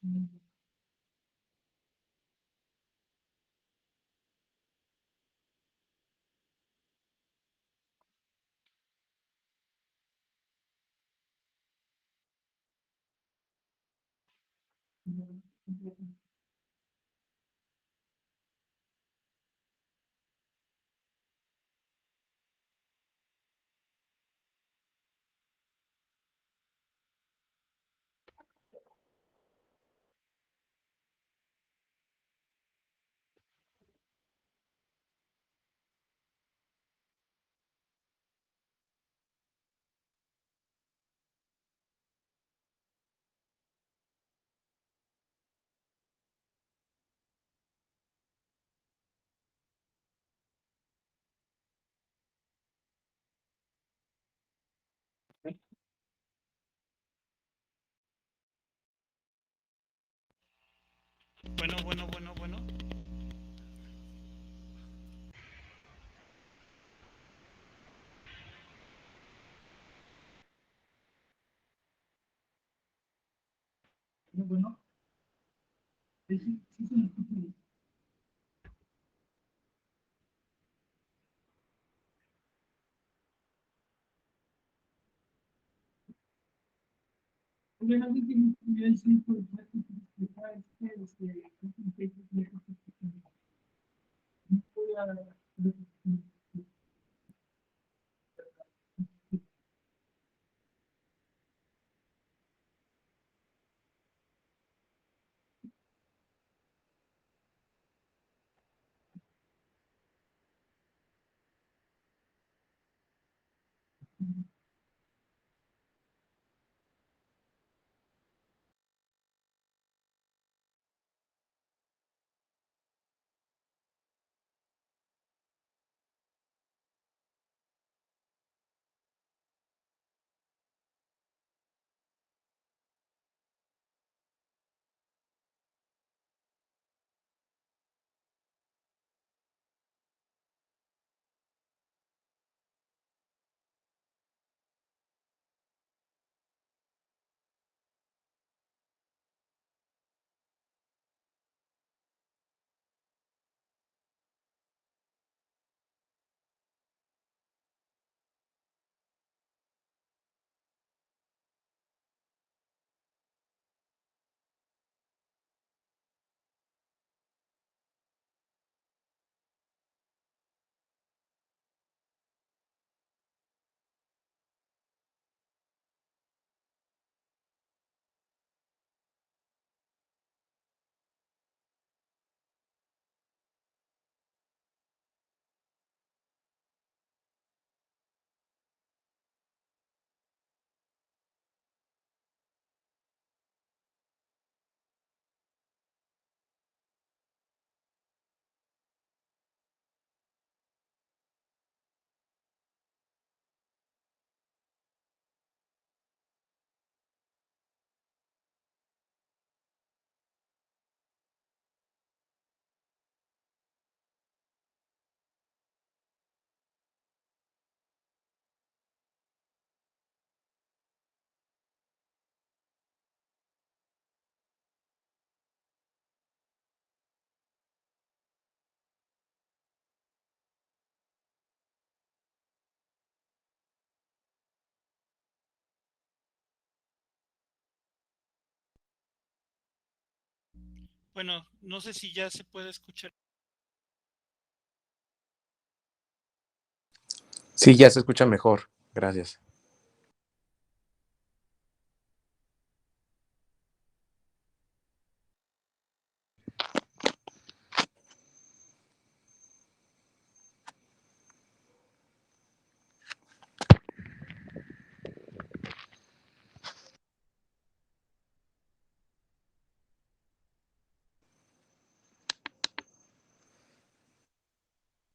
Bueno, bueno, bueno, bueno. Bueno, no sé si ya se puede escuchar. Sí, ya se escucha mejor. Gracias.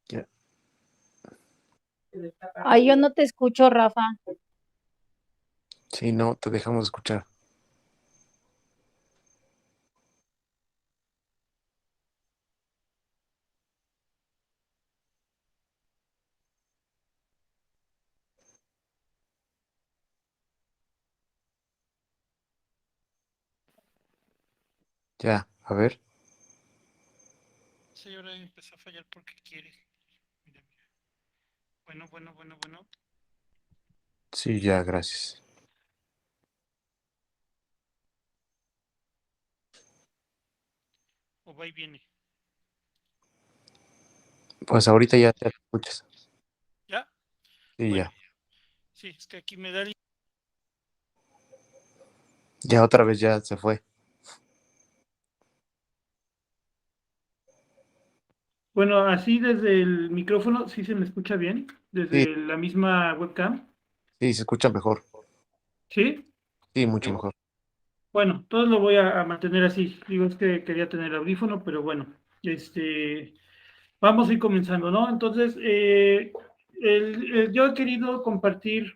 Ya. Ay, yo no te escucho, Rafa. Sí, no, te dejamos escuchar. Ya, a ver. Sí, ahora empezó a fallar porque quiere. Mira, mira. Bueno, bueno, bueno, bueno. Sí, ya, gracias. O va y viene. Pues ahorita ya te escuchas. ¿Ya? Sí, Bueno, ya. sí, es que aquí me da el... Ya otra vez ya se fue. Bueno, así desde el micrófono, ¿sí se me escucha bien? Sí, Desde la misma webcam, sí, se escucha mejor. ¿sí? Sí, mucho mejor. Bueno, todo lo voy a mantener así. Digo, es que quería tener audífono, pero bueno, vamos a ir comenzando, ¿no? Entonces, yo he querido compartir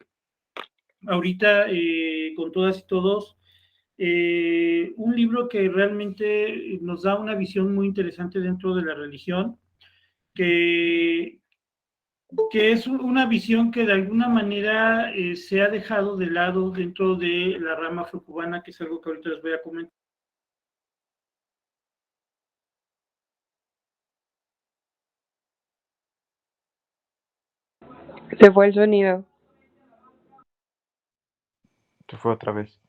ahorita con todas y todos un libro que realmente nos da una visión muy interesante dentro de la religión, que, que es una visión que de alguna manera se ha dejado de lado dentro de la rama afrocubana, que es algo que ahorita les voy a comentar. Se fue el sonido. Se fue otra vez.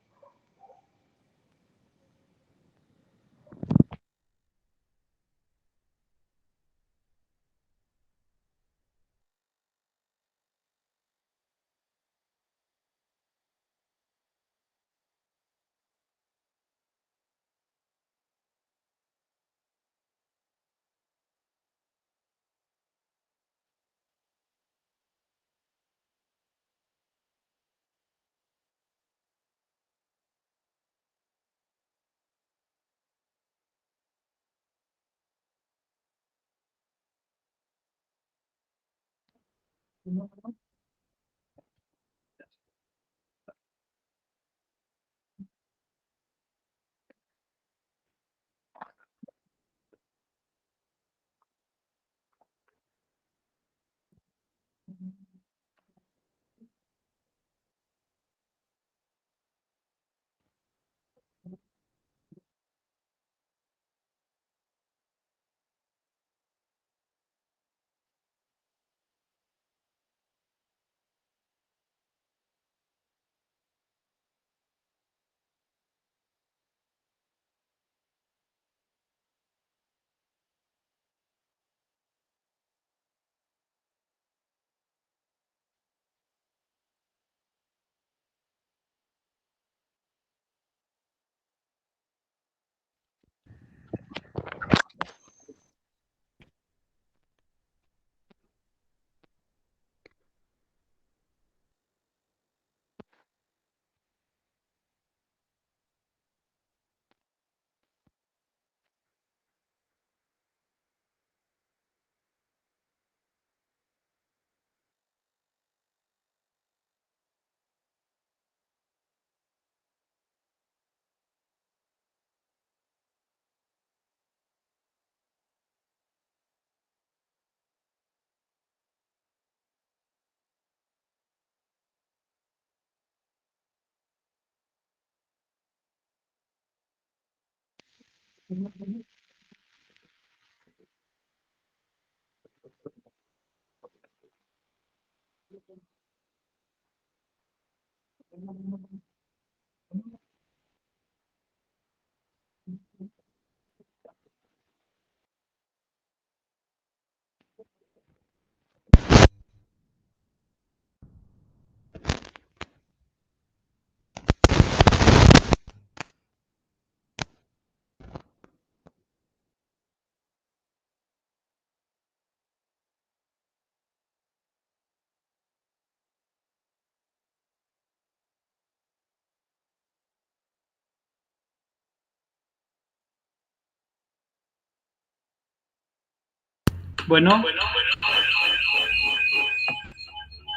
Bueno,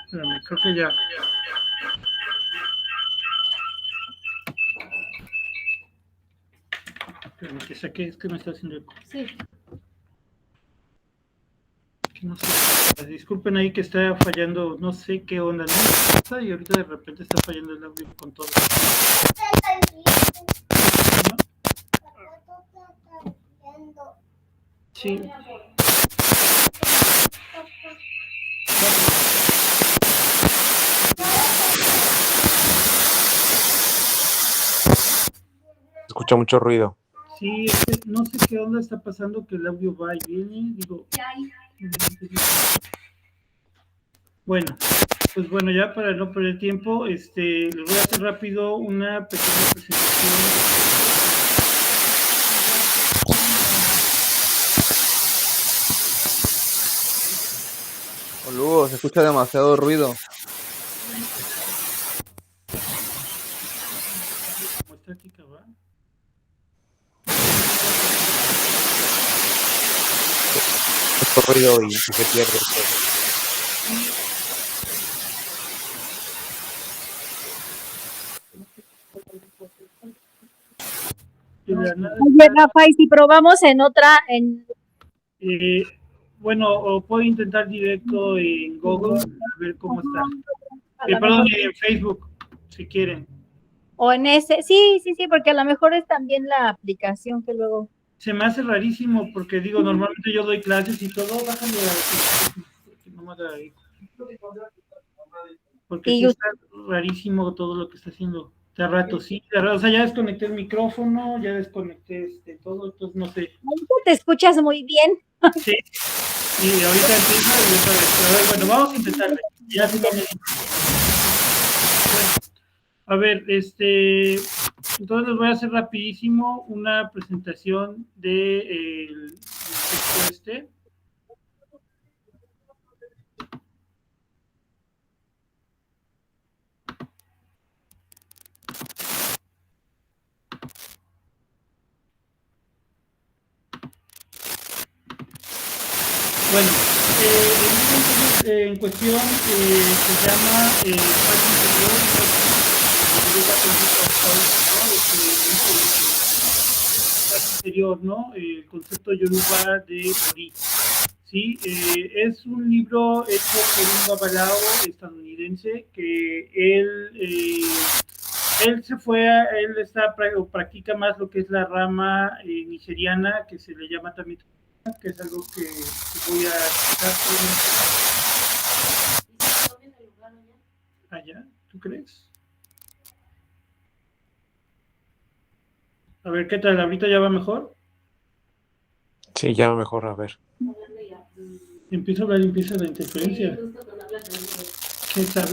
espérame, creo que ya. Espérame, que saqué, es que me está haciendo eco. Sí. Que no sé. Disculpen ahí que está fallando, no sé qué onda, ¿no? Y ahorita de repente está fallando el audio con todo. Sí. Se escucha mucho ruido. Sí, es que no sé qué onda está pasando, que el audio va y viene, digo. Bueno, pues bueno, ya para no perder tiempo, les voy a hacer rápido una pequeña presentación. Boludo, se escucha demasiado ruido. Como estática, ¿va? Mucho ruido y se pierde todo. De la nada Oye, Rafa, y si probamos en otra, bueno, o puedo intentar directo en Google a ver cómo está. a lo Perdón, mejor- en Facebook, si quieren. o en ese, sí, porque a lo mejor es también la aplicación que luego. Se me hace rarísimo porque digo, normalmente yo doy clases y todo, bájale porque no me haga ahí. Porque Y sí está rarísimo todo lo que está haciendo. De rato, sí. De rato, o sea, ya desconecté el micrófono, ya desconecté todo, entonces no sé. ahorita te escuchas muy bien. Sí, y ahorita empieza y otra vez. Pero a ver, bueno, vamos a intentarle. Ya se me... Bueno, a ver, entonces les voy a hacer rapidísimo una presentación de el texto Bueno, el libro en cuestión se llama Paz Interior, Paz Interior, ¿no? El concepto Yoruba de Ori. Sí, es un libro hecho por un babalao estadounidense que él se fue, él está o practica más lo que es la rama nigeriana, que se le llama también, que es algo que voy a explicar. Allá, ¿tú crees? A ver, ¿qué tal? ¿Ahorita ya va mejor? Sí, ya mejor, a ver. Empieza a hablar, empieza la interferencia. ¿Quién sabe?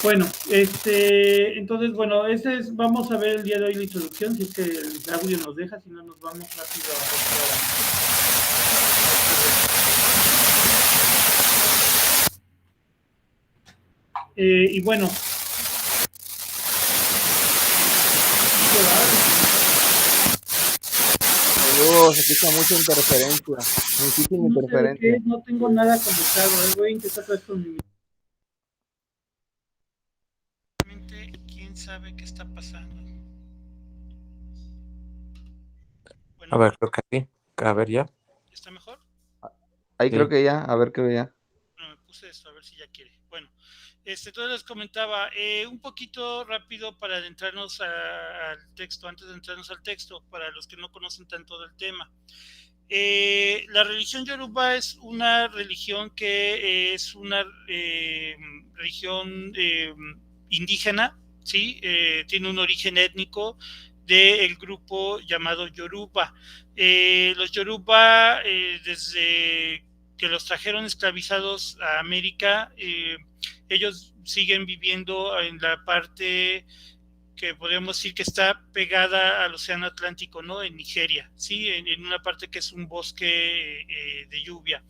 Bueno, entonces, bueno, vamos a ver el día de hoy la introducción, si es que el audio nos deja, si no nos vamos rápido a y bueno. Boludo, se escucha mucha interferencia. Muchísima interferencia. No tengo nada conectado, voy a intentar hacer esto con mi... ¿Quién sabe qué está pasando? Bueno, A ver, creo que sí. A ver, ya. ¿está mejor? Ahí Sí. creo que ya, a ver qué ya. No, me puse esto, a ver si ya quiere. Bueno, entonces les comentaba un poquito rápido para adentrarnos al texto, antes de entrarnos al texto, para los que no conocen tanto del tema. La religión yoruba es una religión que es una religión indígena, ¿sí? Tiene un origen étnico del grupo llamado Yoruba. Los Yoruba, desde que los trajeron esclavizados a América, ellos siguen viviendo en la parte que podríamos decir que está pegada al océano Atlántico, ¿no? En Nigeria, ¿sí? En una parte que es un bosque de lluvia.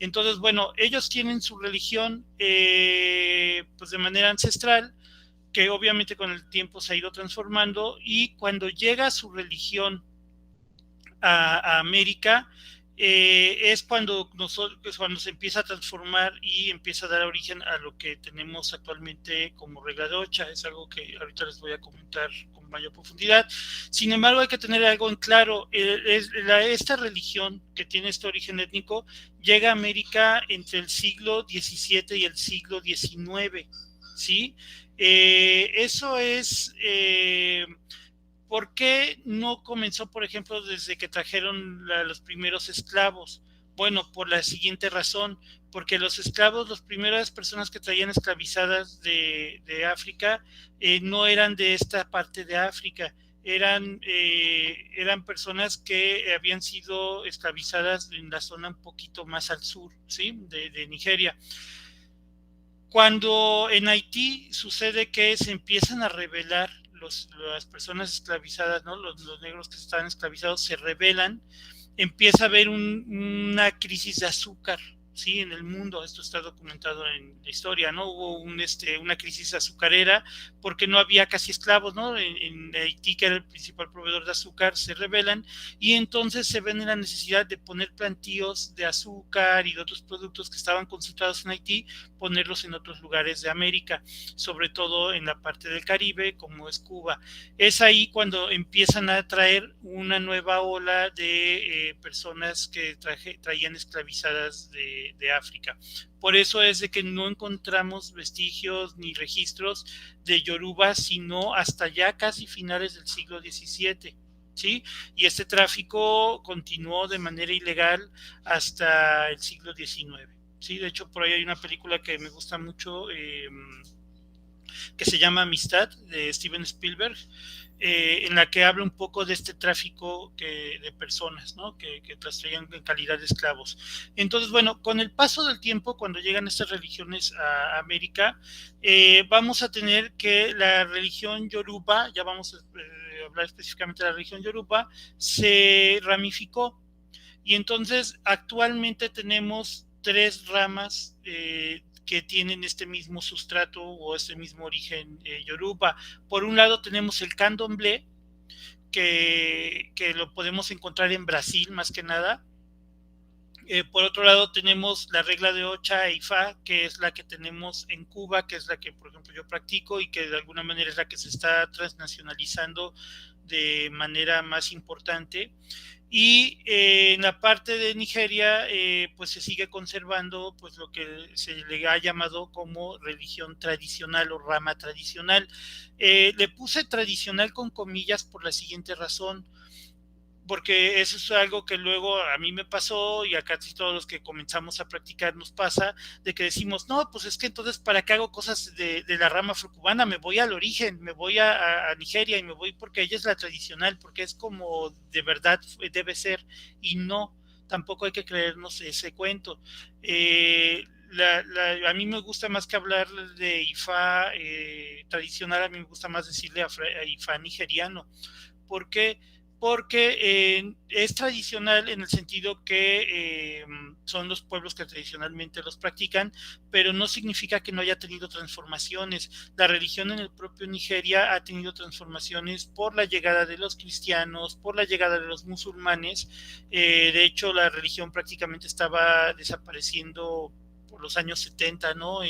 Entonces, bueno, ellos tienen su religión pues de manera ancestral, que obviamente con el tiempo se ha ido transformando, y cuando llega su religión a América, es cuando se empieza a transformar y empieza a dar origen a lo que tenemos actualmente como regla de Ocha. Es algo que ahorita les voy a comentar con mayor profundidad. Sin embargo, hay que tener algo en claro. Esta religión que tiene este origen étnico llega a América entre el siglo XVII y el siglo XIX, ¿sí? Eso es ¿Por qué no comenzó, por ejemplo, desde que trajeron los primeros esclavos? Bueno, por la siguiente razón, porque los esclavos, las primeras personas que traían esclavizadas de África, no eran de esta parte de África, eran personas que habían sido esclavizadas en la zona un poquito más al sur, ¿sí? de Nigeria. Cuando en Haití sucede que se empiezan a rebelar las personas esclavizadas, ¿no? Los negros que estaban esclavizados se rebelan, empieza a haber una crisis de azúcar, ¿sí? En el mundo. Esto está documentado en la historia, ¿no? Hubo una crisis azucarera porque no había casi esclavos, ¿no? En Haití, que era el principal proveedor de azúcar, se rebelan y entonces se ven en la necesidad de poner plantíos de azúcar y de otros productos que estaban concentrados en Haití, ponerlos en otros lugares de América, sobre todo en la parte del Caribe, como es Cuba. Es ahí cuando empiezan a traer una nueva ola de personas que traían esclavizadas de África. Por eso es de que no encontramos vestigios ni registros de Yoruba, sino hasta ya casi finales del siglo XVII. ¿Sí? Y este tráfico continuó de manera ilegal hasta el siglo XIX. ¿Sí? De hecho, por ahí hay una película que me gusta mucho, que se llama Amistad, de Steven Spielberg, en la que habla un poco de este tráfico de personas, ¿no? que las traían en calidad de esclavos. Entonces, bueno, con el paso del tiempo, cuando llegan estas religiones a América, vamos a tener que la religión Yoruba, ya vamos a hablar específicamente de la religión Yoruba, se ramificó. Y entonces actualmente tenemos 3 ramas que tienen este mismo sustrato o este mismo origen Yoruba. Por un lado tenemos el candomblé, que lo podemos encontrar en Brasil más que nada. Por otro lado tenemos la regla de Ocha e Ifá, que es la que tenemos en Cuba, que es la que, por ejemplo, yo practico y que de alguna manera es la que se está transnacionalizando de manera más importante. Y en la parte de Nigeria, pues se sigue conservando pues lo que se le ha llamado como religión tradicional o rama tradicional. Le puse tradicional con comillas por la siguiente razón, porque eso es algo que luego a mí me pasó y a casi todos los que comenzamos a practicar nos pasa, de que decimos, no, pues es que entonces para qué hago cosas de la rama afrocubana, me voy al origen, me voy a Nigeria y me voy porque ella es la tradicional, porque es como de verdad debe ser, y no, tampoco hay que creernos ese cuento. A mí me gusta más que hablar de Ifá tradicional, a mí me gusta más decirle Ifá nigeriano. ¿Por qué? Porque es tradicional en el sentido que son los pueblos que tradicionalmente los practican, pero no significa que no haya tenido transformaciones. La religión en el propio Nigeria ha tenido transformaciones por la llegada de los cristianos, por la llegada de los musulmanes. De hecho, la religión prácticamente estaba desapareciendo por los años 70, ¿no?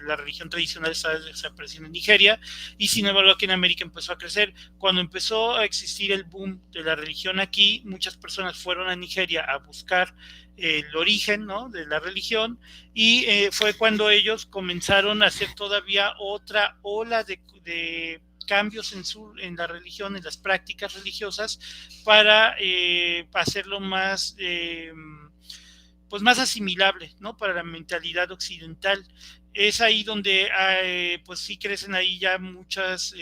La religión tradicional estaba desapareciendo en Nigeria, y sin embargo aquí en América empezó a crecer. Cuando empezó a existir el boom de la religión aquí, muchas personas fueron a Nigeria a buscar el origen, ¿no? de la religión, y fue cuando ellos comenzaron a hacer todavía otra ola de cambios en la religión, en las prácticas religiosas, para hacerlo más pues más asimilable, ¿no? Para la mentalidad occidental. Es ahí donde pues sí crecen ahí ya muchas,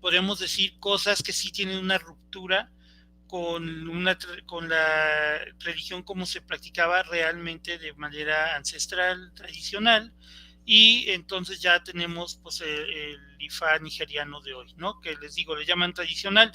podemos decir, cosas que sí tienen una ruptura con la religión como se practicaba realmente de manera ancestral, tradicional, y entonces ya tenemos pues el Ifá nigeriano de hoy, ¿no? Que les digo, le llaman tradicional.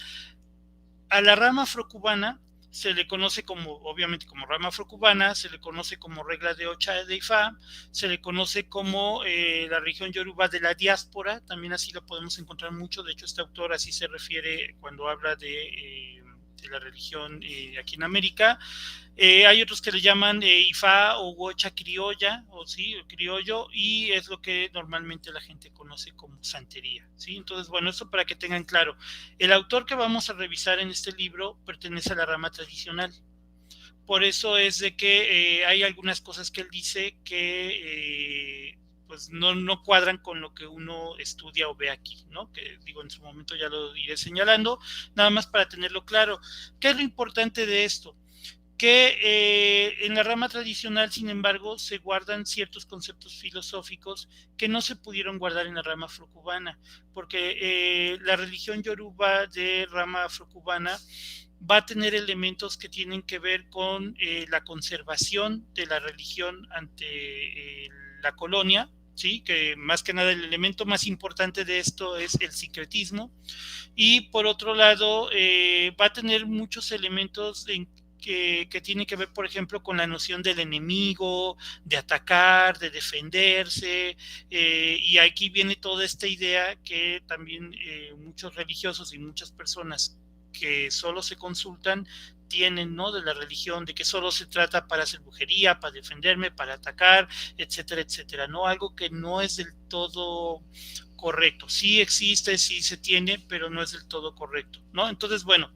A la rama afrocubana se le conoce como, obviamente como rama afrocubana, se le conoce como regla de Ocha de Ifá, se le conoce como la región Yoruba de la diáspora, también así lo podemos encontrar mucho. De hecho este autor así se refiere cuando habla de la religión aquí en América. Hay otros que le llaman Ifá o Ocha criolla, o sí, criollo, y es lo que normalmente la gente conoce como santería, ¿sí? Entonces, bueno, eso para que tengan claro. El autor que vamos a revisar en este libro pertenece a la rama tradicional. Por eso es de que hay algunas cosas que él dice que pues no cuadran con lo que uno estudia o ve aquí, ¿no? Que digo, en su momento ya lo iré señalando, nada más para tenerlo claro. ¿Qué es lo importante de esto? Que en la rama tradicional, sin embargo, se guardan ciertos conceptos filosóficos que no se pudieron guardar en la rama afrocubana, porque la religión yoruba de rama afrocubana va a tener elementos que tienen que ver con la conservación de la religión ante la colonia, ¿sí? Que más que nada el elemento más importante de esto es el sincretismo, y por otro lado va a tener muchos elementos que tiene que ver, por ejemplo, con la noción del enemigo, de atacar, de defenderse, y aquí viene toda esta idea que también muchos religiosos y muchas personas que solo se consultan tienen, ¿no? De la religión, de que solo se trata para hacer brujería, para defenderme, para atacar, etcétera, etcétera, ¿no? Algo que no es del todo correcto. Sí existe, sí se tiene, pero no es del todo correcto, ¿no? Entonces, bueno,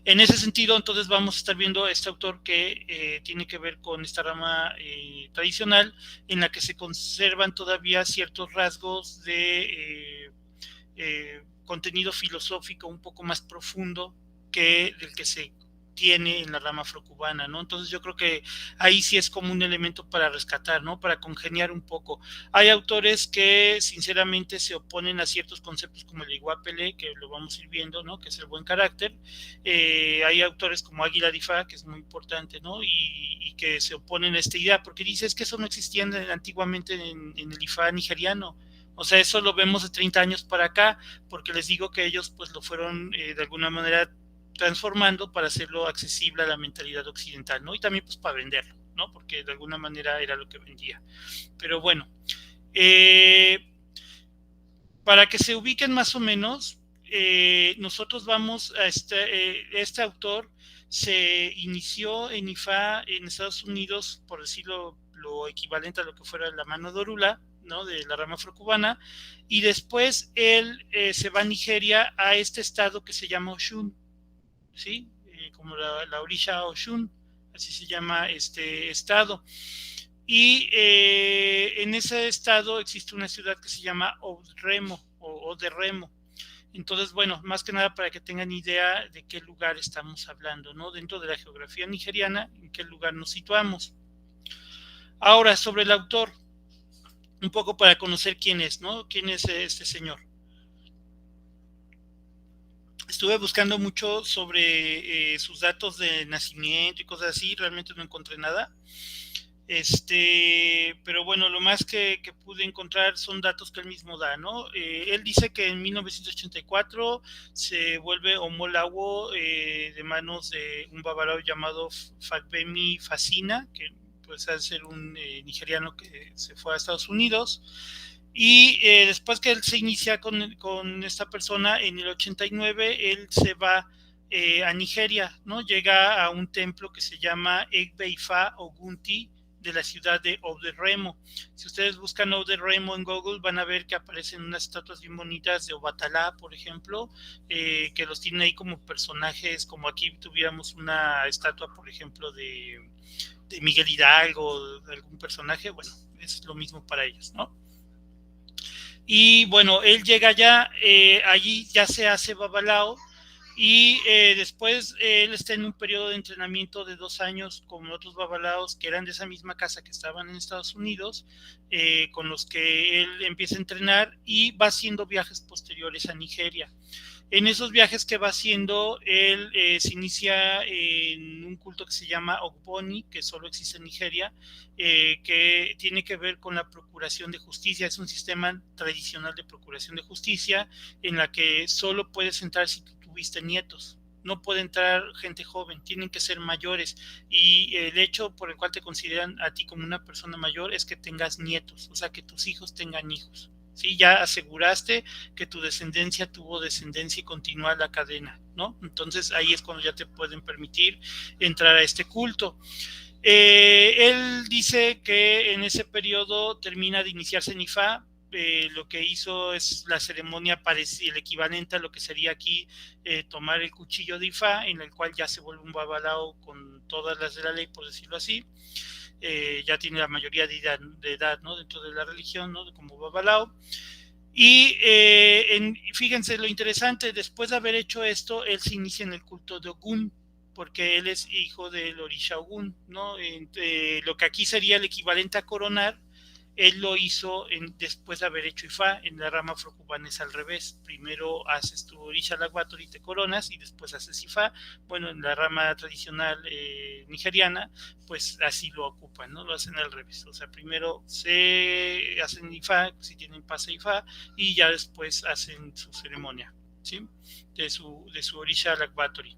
en ese sentido, entonces vamos a estar viendo a este autor que tiene que ver con esta rama tradicional, en la que se conservan todavía ciertos rasgos de contenido filosófico un poco más profundo que el que se tiene en la rama afrocubana, ¿no? Entonces yo creo que ahí sí es como un elemento para rescatar, ¿no? Para congeniar un poco. Hay autores que sinceramente se oponen a ciertos conceptos como el iguapele, que lo vamos a ir viendo, ¿no? Que es el buen carácter. Hay autores como Águila Difa, que es muy importante, ¿no? Y que se oponen a esta idea, porque dice, es que eso no existía antiguamente en el Ifá nigeriano. O sea, eso lo vemos de 30 años para acá, porque les digo que ellos pues lo fueron de alguna manera transformando para hacerlo accesible a la mentalidad occidental, ¿no? Y también pues para venderlo, ¿no? Porque de alguna manera era lo que vendía. Pero bueno, para que se ubiquen más o menos, nosotros vamos a este autor se inició en IFA en Estados Unidos, por decirlo lo equivalente a lo que fuera la mano de Orula, ¿no? De la rama afrocubana, y después él se va a Nigeria, a este estado que se llama Oshun, ¿sí? Como la orisha Oshun, así se llama este estado. Y en ese estado existe una ciudad que se llama Odremo, o Oderremo. Entonces, bueno, más que nada para que tengan idea de qué lugar estamos hablando, ¿no? Dentro de la geografía nigeriana, en qué lugar nos situamos. Ahora, sobre el autor, un poco para conocer quién es, ¿no? ¿Quién es este señor? Estuve buscando mucho sobre sus datos de nacimiento y cosas así, realmente no encontré nada. Pero bueno, lo más que pude encontrar son datos que él mismo da, ¿no? Él dice que en 1984 se vuelve homólago de manos de un babalao llamado Fagbemi Fasina, que pues al ser un nigeriano que se fue a Estados Unidos. Y después que él se inicia con esta persona, en el 89 él se va a Nigeria, ¿no? Llega a un templo que se llama Egbeifa Ogunti, de la ciudad de Oderremo. Si ustedes buscan Oderremo en Google, van a ver que aparecen unas estatuas bien bonitas de Obatalá, por ejemplo, que los tienen ahí como personajes, como aquí tuviéramos una estatua, por ejemplo, de Miguel Hidalgo, de algún personaje. Bueno, es lo mismo para ellos, ¿no? Y bueno, él llega allá, allí ya se hace babalao, y después él está en un periodo de entrenamiento de 2 años con otros babalaos que eran de esa misma casa que estaban en Estados Unidos, con los que él empieza a entrenar y va haciendo viajes posteriores a Nigeria. En esos viajes que va haciendo, él se inicia en un culto que se llama Ogboni, que solo existe en Nigeria, que tiene que ver con la procuración de justicia. Es un sistema tradicional de procuración de justicia en la que solo puedes entrar si tú tuviste nietos. No puede entrar gente joven, tienen que ser mayores, y el hecho por el cual te consideran a ti como una persona mayor es que tengas nietos, o sea, que tus hijos tengan hijos. ¿Sí? Ya aseguraste que tu descendencia tuvo descendencia y continúa la cadena, ¿no? Entonces ahí es cuando ya te pueden permitir entrar a este culto. Él dice que en ese periodo termina de iniciarse en Ifá. Lo que hizo es la ceremonia el equivalente a lo que sería aquí tomar el cuchillo de Ifá, en el cual ya se vuelve un babalao con todas las de la ley, por decirlo así. ya tiene la mayoría de edad, ¿no? Dentro de la religión, ¿no? Como Babalao. Y fíjense lo interesante, después de haber hecho esto, él se inicia en el culto de Ogún, porque él es hijo del Orisha Ogún, ¿no? Lo que aquí sería el equivalente a coronar, él lo hizo después de haber hecho Ifá. En la rama afrocubana es al revés, primero haces tu Orisha Lagwatori y te coronas y después haces Ifá. Bueno, en la rama tradicional nigeriana, pues así lo ocupan, ¿no? Lo hacen al revés, o sea, primero se hacen Ifá, si tienen pase Ifá, y ya después hacen su ceremonia, ¿sí? De su Orisha Lagwatori.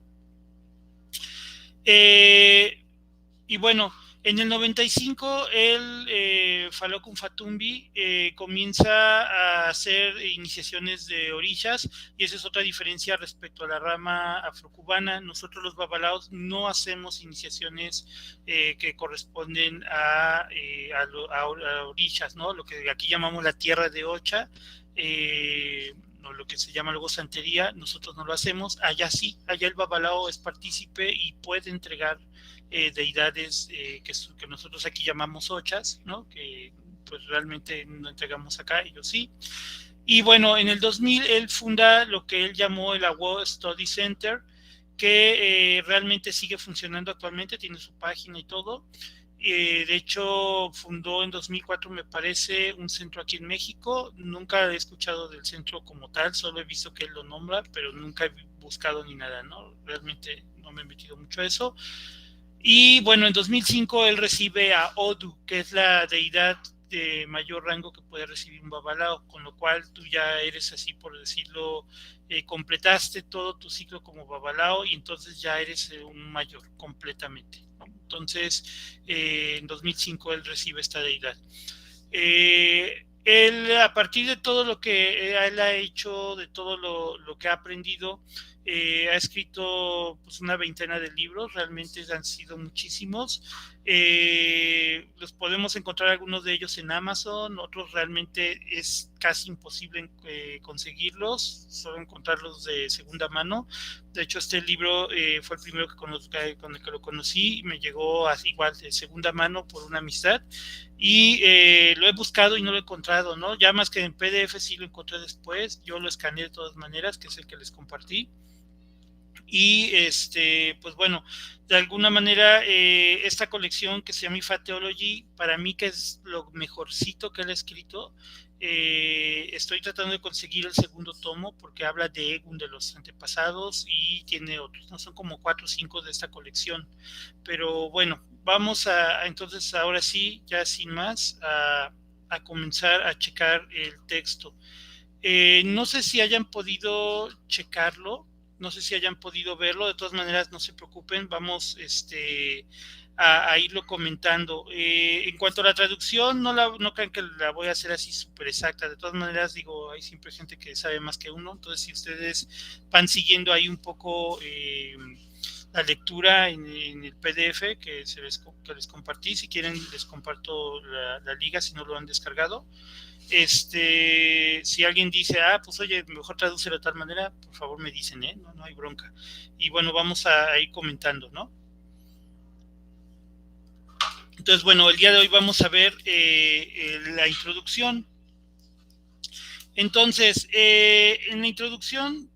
Y bueno, en el 95 él, Falokun Fatumbi, comienza a hacer iniciaciones de orishas, y esa es otra diferencia respecto a la rama afrocubana. Nosotros los babalaos no hacemos iniciaciones que corresponden a orishas, ¿no? Lo que aquí llamamos la tierra de Ocha, o lo que se llama luego santería, nosotros no lo hacemos. Allá sí, allá el babalao es partícipe y puede entregar deidades que nosotros aquí llamamos ochas, ¿no? Que pues realmente no entregamos acá, ellos sí. Y bueno, en el 2000 él funda lo que él llamó el Awo Study Center, que realmente sigue funcionando actualmente, tiene su página y todo. De hecho, fundó en 2004, me parece, un centro aquí en México. Nunca he escuchado del centro como tal, solo he visto que él lo nombra, pero nunca he buscado ni nada, ¿no? Realmente no me he metido mucho a eso. Y bueno, en 2005 él recibe a Odu, que es la deidad de mayor rango que puede recibir un babalao, con lo cual tú ya eres, así por decirlo, completaste todo tu ciclo como babalao y entonces ya eres un mayor completamente, ¿no? Entonces, en 2005 él recibe esta deidad. Él, a partir de todo lo que él ha hecho, de todo lo que ha aprendido, ha escrito pues una veintena de libros, realmente han sido muchísimos. Los podemos encontrar algunos de ellos en Amazon, otros realmente es casi imposible conseguirlos, solo encontrarlos de segunda mano. De hecho, este libro fue el primero con el que lo conocí, me llegó igual de segunda mano por una amistad, y lo he buscado y no lo he encontrado, ¿no? Ya más que en PDF sí lo encontré después, yo lo escaneé de todas maneras, que es el que les compartí. Y pues bueno, de alguna manera esta colección que se llama Ifá Theology, para mí que es lo mejorcito que él ha escrito. Estoy tratando de conseguir el segundo tomo porque habla de Egun, de los antepasados, y tiene otros, no son como 4 o 5 de esta colección, pero bueno, vamos entonces ahora sí, ya sin más, a comenzar a checar el texto. No sé si hayan podido checarlo, no sé si hayan podido verlo, de todas maneras no se preocupen, vamos a irlo comentando. En cuanto a la traducción, no crean que la voy a hacer así súper exacta, de todas maneras digo, hay siempre gente que sabe más que uno, entonces si ustedes van siguiendo ahí un poco la lectura en el PDF que les compartí, si quieren les comparto la liga si no lo han descargado. Si alguien dice, pues oye, mejor tradúcelo de tal manera, por favor me dicen, no hay bronca. Y bueno, vamos a ir comentando, ¿no? Entonces, bueno, el día de hoy vamos a ver la introducción. Entonces, en la introducción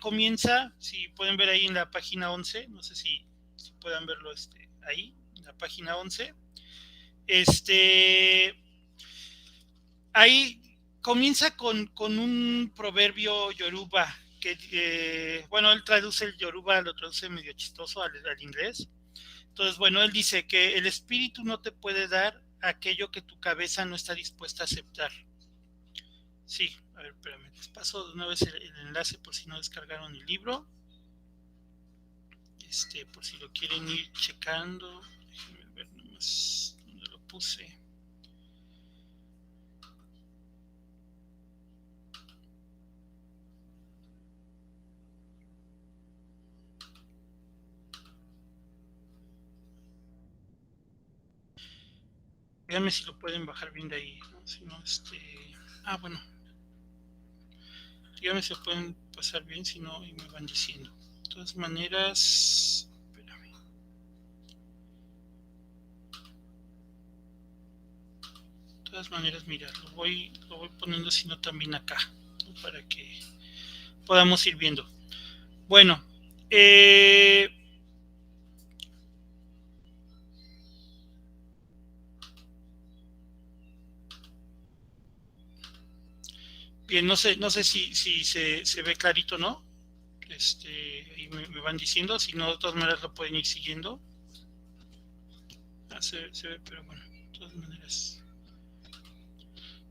comienza, si pueden ver ahí en la página 11, no sé si puedan verlo ahí, en la página 11. Ahí comienza con un proverbio yoruba, que, bueno, él traduce el yoruba, lo traduce medio chistoso al inglés. Entonces, bueno, él dice que el espíritu no te puede dar aquello que tu cabeza no está dispuesta a aceptar. Sí, a ver, espérame, les paso de una vez el enlace por si no descargaron el libro. Por si lo quieren ir checando. Déjenme ver nomás dónde lo puse. Díganme si lo pueden bajar bien de ahí, ¿no? Si no, bueno. Díganme si lo pueden pasar bien, si no, y me van diciendo. De todas maneras, espérame. todas maneras, mira, lo voy poniendo sino también acá, ¿no? Para que podamos ir viendo. Bueno, bien, no sé si se ve clarito, ¿no? Ahí me van diciendo, si no, de todas maneras lo pueden ir siguiendo. Se ve, pero bueno, de todas maneras.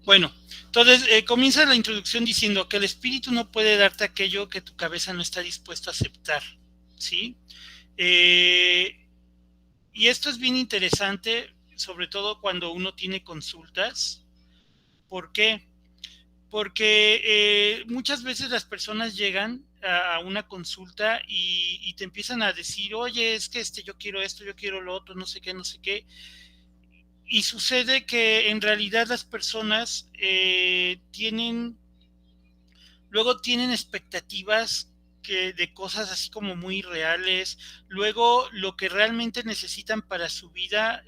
Bueno, entonces comienza la introducción diciendo que el espíritu no puede darte aquello que tu cabeza no está dispuesto a aceptar, ¿sí? Y esto es bien interesante, sobre todo cuando uno tiene consultas. ¿Por qué? Porque muchas veces las personas llegan a una consulta y te empiezan a decir, oye, es que yo quiero esto, yo quiero lo otro, no sé qué, no sé qué. Y sucede que en realidad las personas luego tienen expectativas de cosas así como muy reales, luego lo que realmente necesitan para su vida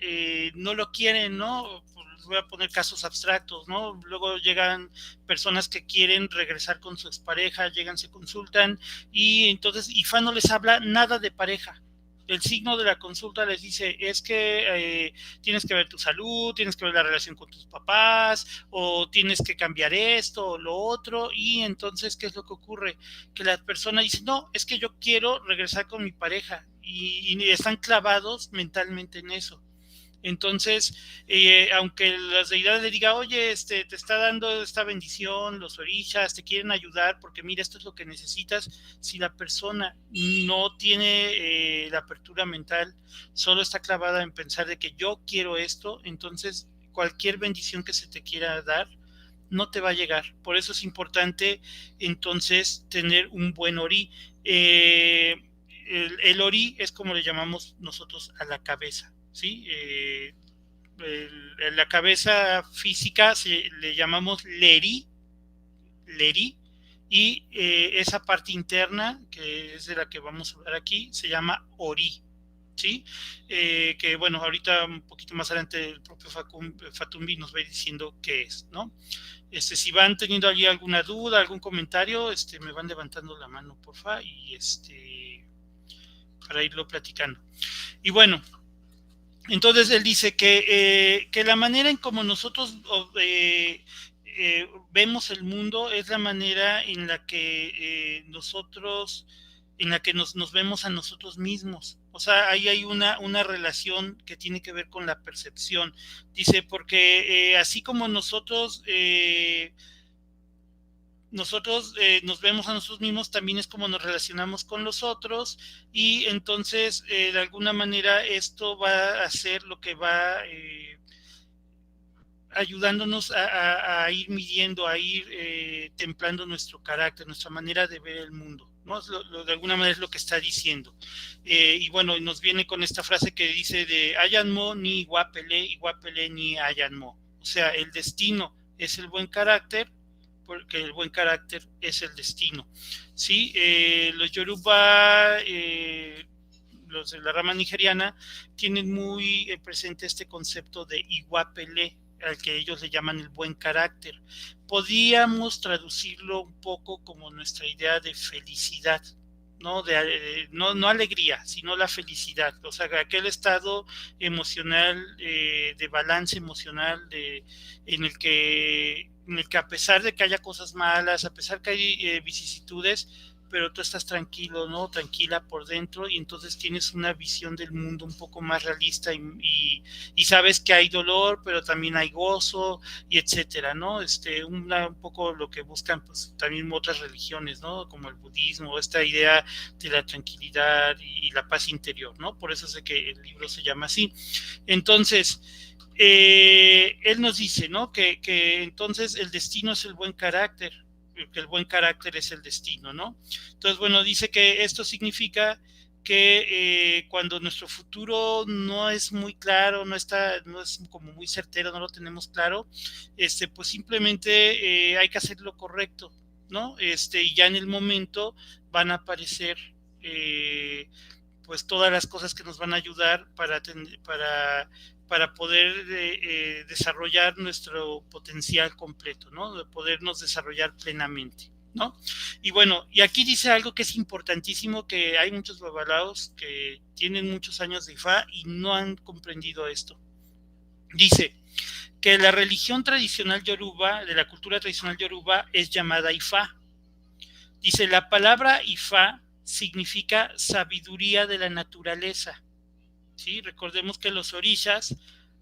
no lo quieren, ¿no? Voy a poner casos abstractos, ¿no? Luego llegan personas que quieren regresar con su expareja, llegan, se consultan y entonces IFA no les habla nada de pareja. El signo de la consulta les dice, es que tienes que ver tu salud, tienes que ver la relación con tus papás, o tienes que cambiar esto o lo otro, y entonces, ¿qué es lo que ocurre? Que la persona dice, no, es que yo quiero regresar con mi pareja, y están clavados mentalmente en eso. Entonces, aunque las deidades le digan, oye, te está dando esta bendición, los orishas te quieren ayudar porque mira, esto es lo que necesitas, si la persona no tiene la apertura mental, solo está clavada en pensar de que yo quiero esto, entonces cualquier bendición que se te quiera dar, no te va a llegar. Por eso es importante, entonces, tener un buen ori. El ori es como le llamamos nosotros a la cabeza. ¿Sí? La cabeza física le llamamos leri, y esa parte interna, que es de la que vamos a hablar aquí, se llama ori. ¿Sí? Que bueno, ahorita un poquito más adelante el propio Fatumbi nos va diciendo qué es, ¿no? Si van teniendo allí alguna duda, algún comentario, me van levantando la mano, porfa, y para irlo platicando. Y bueno, entonces él dice que la manera en como nosotros vemos el mundo es la manera en la que nos vemos a nosotros mismos. O sea, ahí hay una relación que tiene que ver con la percepción. Dice, porque así como nosotros nos vemos a nosotros mismos, también es como nos relacionamos con los otros, y entonces de alguna manera esto va a ser lo que va ayudándonos a ir midiendo, a ir templando nuestro carácter, nuestra manera de ver el mundo, ¿no? De alguna manera es lo que está diciendo. Y bueno, nos viene con esta frase que dice de Ayanmo ni Guapele ni Ayanmo. O sea, el destino es el buen carácter, porque el buen carácter es el destino. ¿Sí? Los Yoruba, los de la rama nigeriana, tienen muy presente este concepto de Iguapele, al que ellos le llaman el buen carácter. Podríamos traducirlo un poco como nuestra idea de felicidad, ¿no? No alegría, sino la felicidad, o sea, aquel estado emocional, de balance emocional, en el que a pesar de que haya cosas malas, a pesar que hay vicisitudes, pero tú estás tranquilo, ¿no? Tranquila por dentro, y entonces tienes una visión del mundo un poco más realista, y sabes que hay dolor, pero también hay gozo, y etcétera, ¿no? Un poco lo que buscan, pues, también otras religiones, ¿no? Como el budismo, esta idea de la tranquilidad y la paz interior, ¿no? Por eso es de que el libro se llama así. Entonces, él nos dice, ¿no? Que entonces el destino es el buen carácter, que el buen carácter es el destino, ¿no? Entonces, bueno, dice que esto significa que cuando nuestro futuro no es muy claro, no es como muy certero, no lo tenemos claro, pues simplemente hay que hacer lo correcto, ¿no? Y ya en el momento van a aparecer pues todas las cosas que nos van a ayudar para para poder desarrollar nuestro potencial completo, ¿no? De podernos desarrollar plenamente, ¿no? Y bueno, y aquí dice algo que es importantísimo, que hay muchos babalaos que tienen muchos años de Ifá y no han comprendido esto. Dice que la religión tradicional yoruba, de la cultura tradicional yoruba, es llamada Ifá. Dice, la palabra Ifá significa sabiduría de la naturaleza, ¿sí? Recordemos que los orishas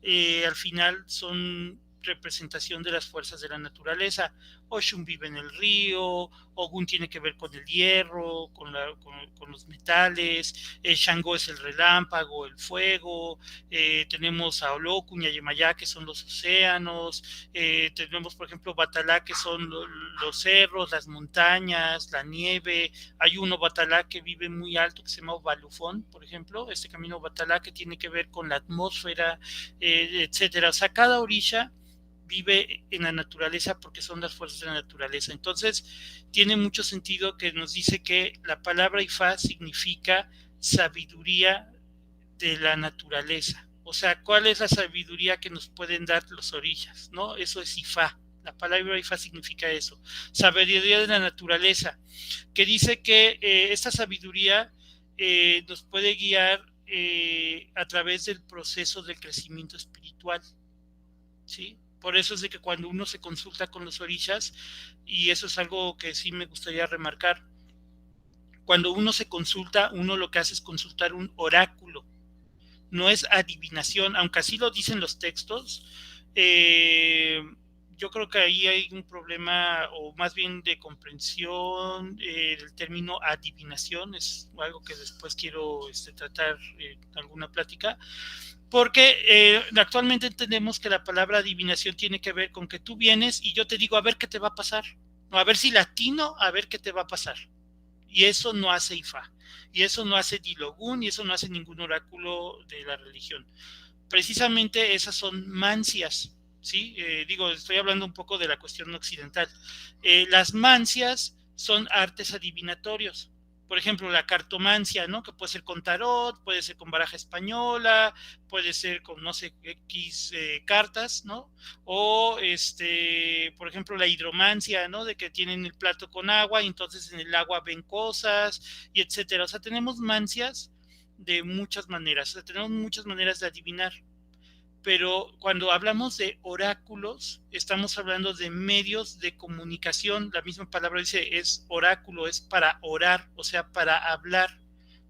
al final son representación de las fuerzas de la naturaleza. Oshun vive en el río, Ogun tiene que ver con el hierro, con los metales, Shango es el relámpago, el fuego, tenemos a Olokun y a Yemayá, que son los océanos, tenemos por ejemplo Batalá, que son los cerros, las montañas, la nieve. Hay uno Batalá que vive muy alto, que se llama Balufón, por ejemplo, este camino Batalá que tiene que ver con la atmósfera, etcétera. O sea, cada orisha vive en la naturaleza porque son las fuerzas de la naturaleza. Entonces, tiene mucho sentido que nos dice que la palabra Ifá significa sabiduría de la naturaleza. O sea, ¿cuál es la sabiduría que nos pueden dar los orishas? ¿No? Eso es Ifá. La palabra Ifá significa eso, sabiduría de la naturaleza, que dice que esta sabiduría nos puede guiar a través del proceso del crecimiento espiritual, ¿sí? Por eso es de que cuando uno se consulta con los orishas, y eso es algo que sí me gustaría remarcar, cuando uno se consulta, uno lo que hace es consultar un oráculo, no es adivinación, aunque así lo dicen los textos. Yo creo que ahí hay un problema, o más bien de comprensión. El término adivinación es algo que después quiero tratar en alguna plática, porque actualmente entendemos que la palabra adivinación tiene que ver con que tú vienes y yo te digo a ver qué te va a pasar, o a ver si latino, a ver qué te va a pasar. Y eso no hace Ifá, y eso no hace Dilogun, y eso no hace ningún oráculo de la religión. Precisamente esas son mancias, ¿sí? Estoy hablando un poco de la cuestión occidental. Las mancias son artes adivinatorios. Por ejemplo, la cartomancia, ¿no? Que puede ser con tarot, puede ser con baraja española, puede ser con, no sé, X cartas, ¿no? O, por ejemplo, la hidromancia, ¿no? De que tienen el plato con agua y entonces en el agua ven cosas, y etcétera. O sea, tenemos mancias de muchas maneras, o sea, tenemos muchas maneras de adivinar. Pero cuando hablamos de oráculos, estamos hablando de medios de comunicación. La misma palabra dice, es oráculo, es para orar, o sea, para hablar.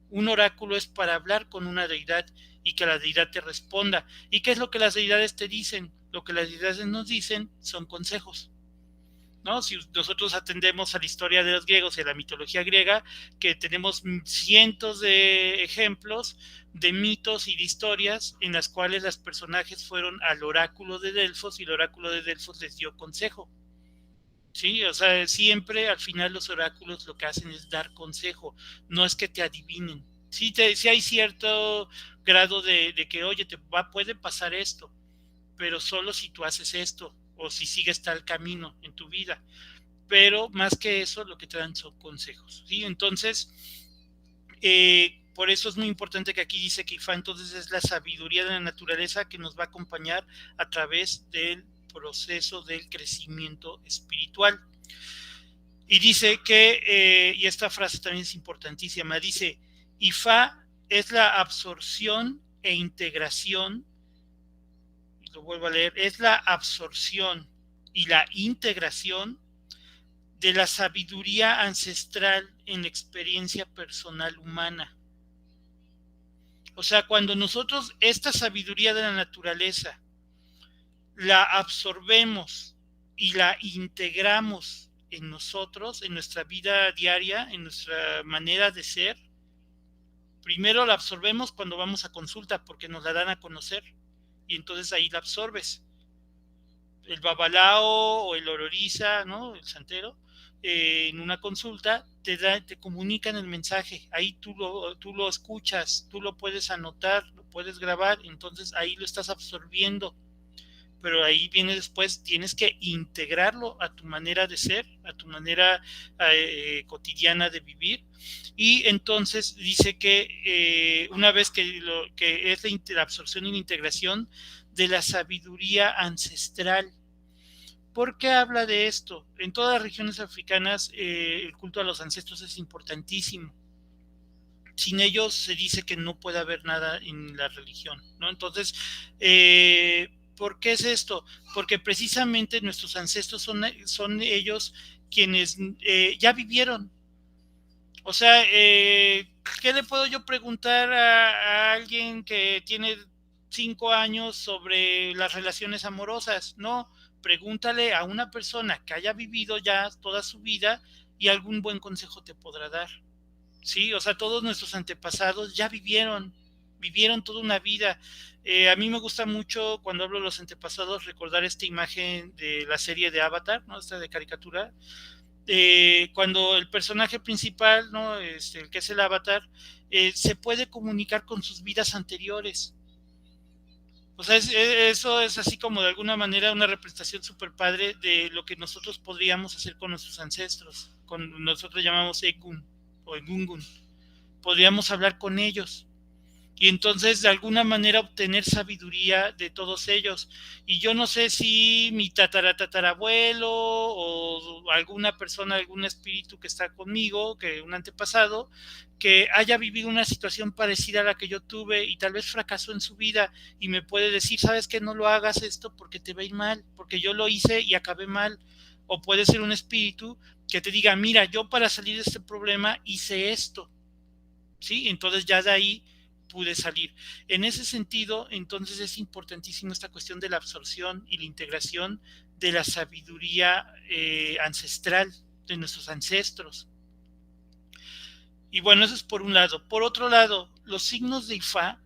Un oráculo es para hablar con una deidad y que la deidad te responda. ¿Y qué es lo que las deidades te dicen? Lo que las deidades nos dicen son consejos, ¿no? Si nosotros atendemos a la historia de los griegos y a la mitología griega, que tenemos cientos de ejemplos de mitos y de historias en las cuales los personajes fueron al oráculo de Delfos y el oráculo de Delfos les dio consejo, ¿sí? O sea, siempre al final los oráculos lo que hacen es dar consejo, no es que te adivinen. Sí, hay cierto grado de que, oye, puede pasar esto, pero solo si tú haces esto, o si sigues tal camino en tu vida. Pero más que eso, lo que te dan son consejos, ¿sí? Entonces, por eso es muy importante que aquí dice que Ifá entonces es la sabiduría de la naturaleza que nos va a acompañar a través del proceso del crecimiento espiritual. Y dice que, y esta frase también es importantísima, dice, Ifá es la absorción e integración, lo vuelvo a leer, es la absorción y la integración de la sabiduría ancestral en la experiencia personal humana. O sea, cuando nosotros esta sabiduría de la naturaleza la absorbemos y la integramos en nosotros, en nuestra vida diaria, en nuestra manera de ser, primero la absorbemos cuando vamos a consulta porque nos la dan a conocer y entonces ahí la absorbes. El babalao o el ororiza, ¿no? El santero, en una consulta te comunican el mensaje, ahí tú lo escuchas, tú lo puedes anotar, lo puedes grabar, entonces ahí lo estás absorbiendo. pero ahí viene después, tienes que integrarlo a tu manera de ser, a tu manera cotidiana de vivir, y entonces dice que una vez que es la absorción y la integración de la sabiduría ancestral. ¿Por qué habla de esto? En todas las regiones africanas el culto a los ancestros es importantísimo. Sin ellos se dice que no puede haber nada en la religión, ¿no? Entonces, ¿por qué es esto? Porque precisamente nuestros ancestros son ellos quienes ya vivieron. O sea, ¿qué le puedo yo preguntar a alguien que tiene 5 años sobre las relaciones amorosas? No, pregúntale a una persona que haya vivido ya toda su vida y algún buen consejo te podrá dar. Sí, o sea, todos nuestros antepasados ya vivieron toda una vida. A mí me gusta mucho cuando hablo de los antepasados recordar esta imagen de la serie de Avatar, ¿no? Esta de caricatura. Cuando el personaje principal, ¿no? El que es el Avatar, se puede comunicar con sus vidas anteriores. O sea, eso es así como de alguna manera una representación súper padre de lo que nosotros podríamos hacer con nuestros ancestros. Nosotros llamamos Egun o Egungun. Podríamos hablar con ellos y entonces de alguna manera obtener sabiduría de todos ellos. Y yo no sé si mi tatarabuelo o alguna persona, algún espíritu que está conmigo, que un antepasado, que haya vivido una situación parecida a la que yo tuve y tal vez fracasó en su vida y me puede decir, sabes que no lo hagas esto porque te va a ir mal, porque yo lo hice y acabé mal. O puede ser un espíritu que te diga, mira, yo para salir de este problema hice esto, ¿sí? Entonces ya de ahí pude salir. En ese sentido, entonces es importantísima esta cuestión de la absorción y la integración de la sabiduría ancestral de nuestros ancestros. Y bueno, eso es por un lado. Por otro lado, los signos de Ifá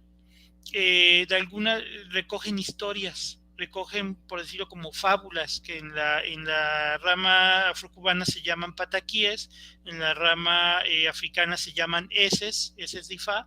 de alguna recogen historias, recogen, por decirlo, como fábulas, que en la rama afrocubana se llaman pataquíes, en la rama africana se llaman eses de Ifá,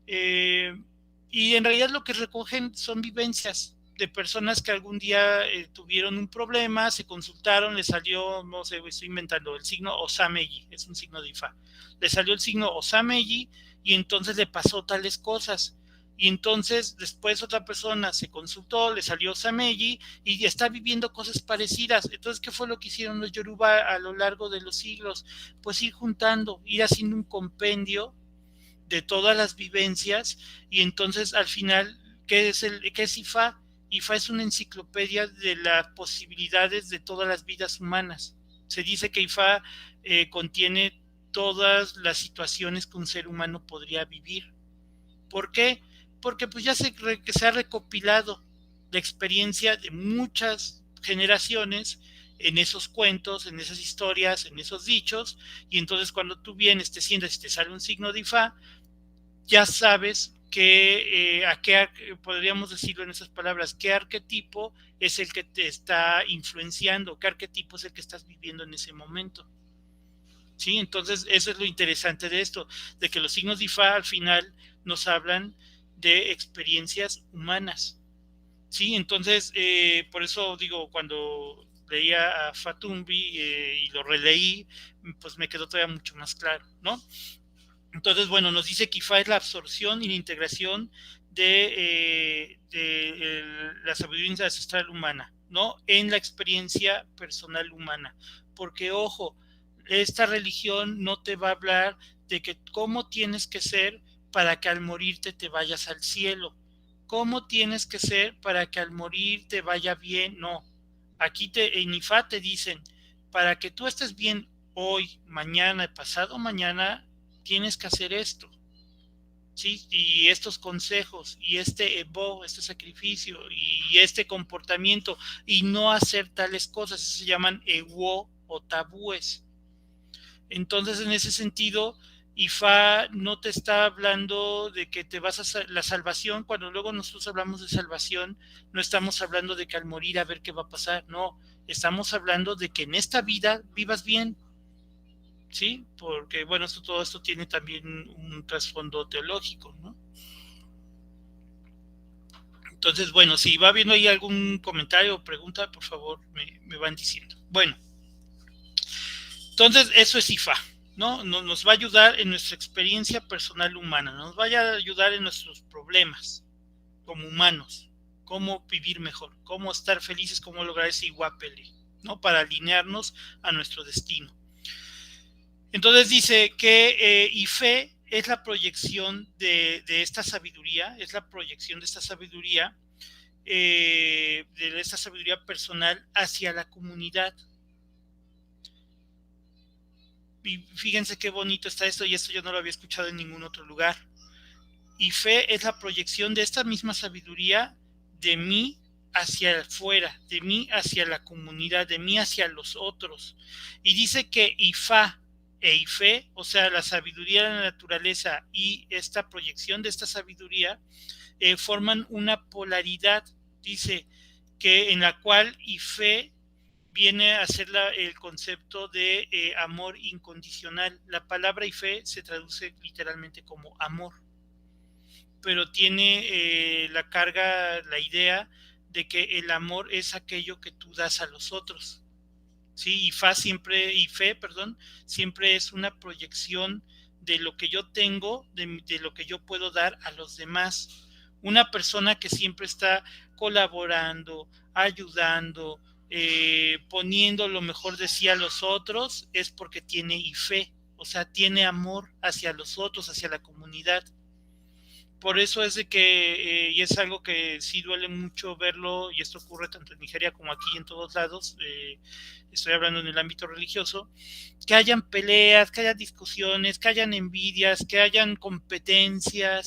y en realidad lo que recogen son vivencias de personas que algún día tuvieron un problema, se consultaron, les salió, no sé, estoy inventando, el signo Osameyi, es un signo de Ifá, le salió el signo Osameyi y entonces le pasó tales cosas. Y entonces después otra persona se consultó, le salió Sameyi y está viviendo cosas parecidas. Entonces, ¿qué fue lo que hicieron los Yoruba a lo largo de los siglos? Pues ir juntando, ir haciendo un compendio de todas las vivencias y entonces al final, ¿qué es Ifá? Ifá es una enciclopedia de las posibilidades de todas las vidas humanas. Se dice que Ifá contiene todas las situaciones que un ser humano podría vivir. ¿Por qué? Porque pues ya se ha recopilado la experiencia de muchas generaciones en esos cuentos, en esas historias, en esos dichos, y entonces cuando tú vienes, te sientas y te sale un signo de Ifá, ya sabes a qué, podríamos decirlo en esas palabras, qué arquetipo es el que te está influenciando, qué arquetipo es el que estás viviendo en ese momento. ¿Sí? Entonces, eso es lo interesante de esto, de que los signos de Ifá al final nos hablan de experiencias humanas. ¿Sí? Entonces, por eso digo, cuando leía a Fatumbi y lo releí, pues me quedó todavía mucho más claro, ¿no? Entonces, bueno, nos dice que Ifá es la absorción y la integración de la sabiduría ancestral humana, ¿no? En la experiencia personal humana. Porque, ojo, esta religión no te va a hablar de que cómo tienes que ser para que al morirte te vayas al cielo. ¿Cómo tienes que ser para que al morir te vaya bien? No. Aquí en Ifá te dicen, para que tú estés bien hoy, mañana, pasado mañana, tienes que hacer esto, ¿sí? Y estos consejos, y este sacrificio, y este comportamiento, y no hacer tales cosas, eso se llaman ewo o tabúes. Entonces, en ese sentido, Ifá no te está hablando de que te vas a la salvación, cuando luego nosotros hablamos de salvación, no estamos hablando de que al morir a ver qué va a pasar, no, estamos hablando de que en esta vida vivas bien, ¿sí? Porque, bueno, todo esto tiene también un trasfondo teológico, ¿no? Entonces, bueno, si va viendo ahí algún comentario o pregunta, por favor, me van diciendo. Bueno, entonces eso es IFA, ¿no? Nos va a ayudar en nuestra experiencia personal humana, nos va a ayudar en nuestros problemas como humanos, cómo vivir mejor, cómo estar felices, cómo lograr ese Iwapele, ¿no? Para alinearnos a nuestro destino. Entonces dice que Ife es la proyección de esta sabiduría, es la proyección de esta sabiduría personal hacia la comunidad. Y fíjense qué bonito está esto, y esto yo no lo había escuchado en ningún otro lugar. Ife es la proyección de esta misma sabiduría de mí hacia afuera, de mí hacia la comunidad, de mí hacia los otros. Y dice que Ifa e Ife, o sea, la sabiduría de la naturaleza y esta proyección de esta sabiduría, forman una polaridad, dice, que en la cual Ife viene a ser el concepto de amor incondicional. La palabra Ife se traduce literalmente como amor, pero tiene la carga, la idea de que el amor es aquello que tú das a los otros. Sí, Ife siempre es una proyección de lo que yo tengo, de lo que yo puedo dar a los demás. Una persona que siempre está colaborando, ayudando, poniendo lo mejor de sí a los otros, es porque tiene Ife, o sea, tiene amor hacia los otros, hacia la comunidad. Por eso es de que, y es algo que sí duele mucho verlo, y esto ocurre tanto en Nigeria como aquí en todos lados, estoy hablando en el ámbito religioso, que hayan peleas, que haya discusiones, que hayan envidias, que hayan competencias.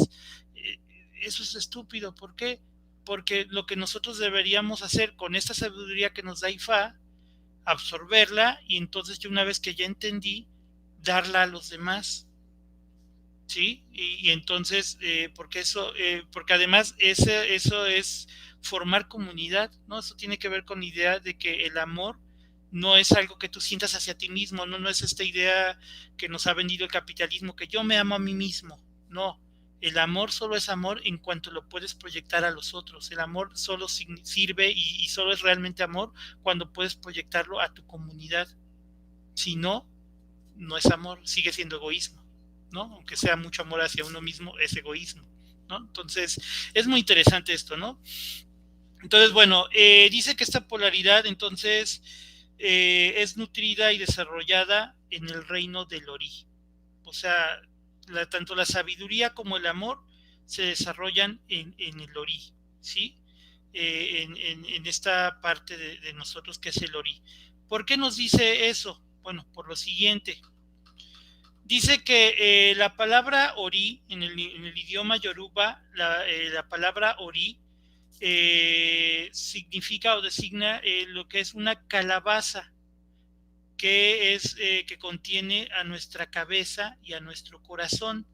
Eso es estúpido. ¿Por qué? Porque lo que nosotros deberíamos hacer con esta sabiduría que nos da Ifa, absorberla, y entonces yo, una vez que ya entendí, darla a los demás. ¿Sí? Y entonces, porque además eso es formar comunidad, ¿no? Eso tiene que ver con la idea de que el amor no es algo que tú sientas hacia ti mismo, no es esta idea que nos ha vendido el capitalismo, que yo me amo a mí mismo. No, el amor solo es amor en cuanto lo puedes proyectar a los otros. El amor solo sirve y solo es realmente amor cuando puedes proyectarlo a tu comunidad. Si no, no es amor, sigue siendo egoísmo, ¿no? Aunque sea mucho amor hacia uno mismo, es egoísmo, ¿no? Entonces, es muy interesante esto, ¿no? Entonces, bueno, dice que esta polaridad, entonces, es nutrida y desarrollada en el reino del Ori. O sea, tanto la sabiduría como el amor se desarrollan en el Ori, ¿sí? En esta parte de nosotros que es el Ori. ¿Por qué nos dice eso? Bueno, por lo siguiente. Dice que la palabra Ori, en el idioma yoruba, la palabra Ori significa o designa lo que es una calabaza, que contiene a nuestra cabeza y a nuestro corazón.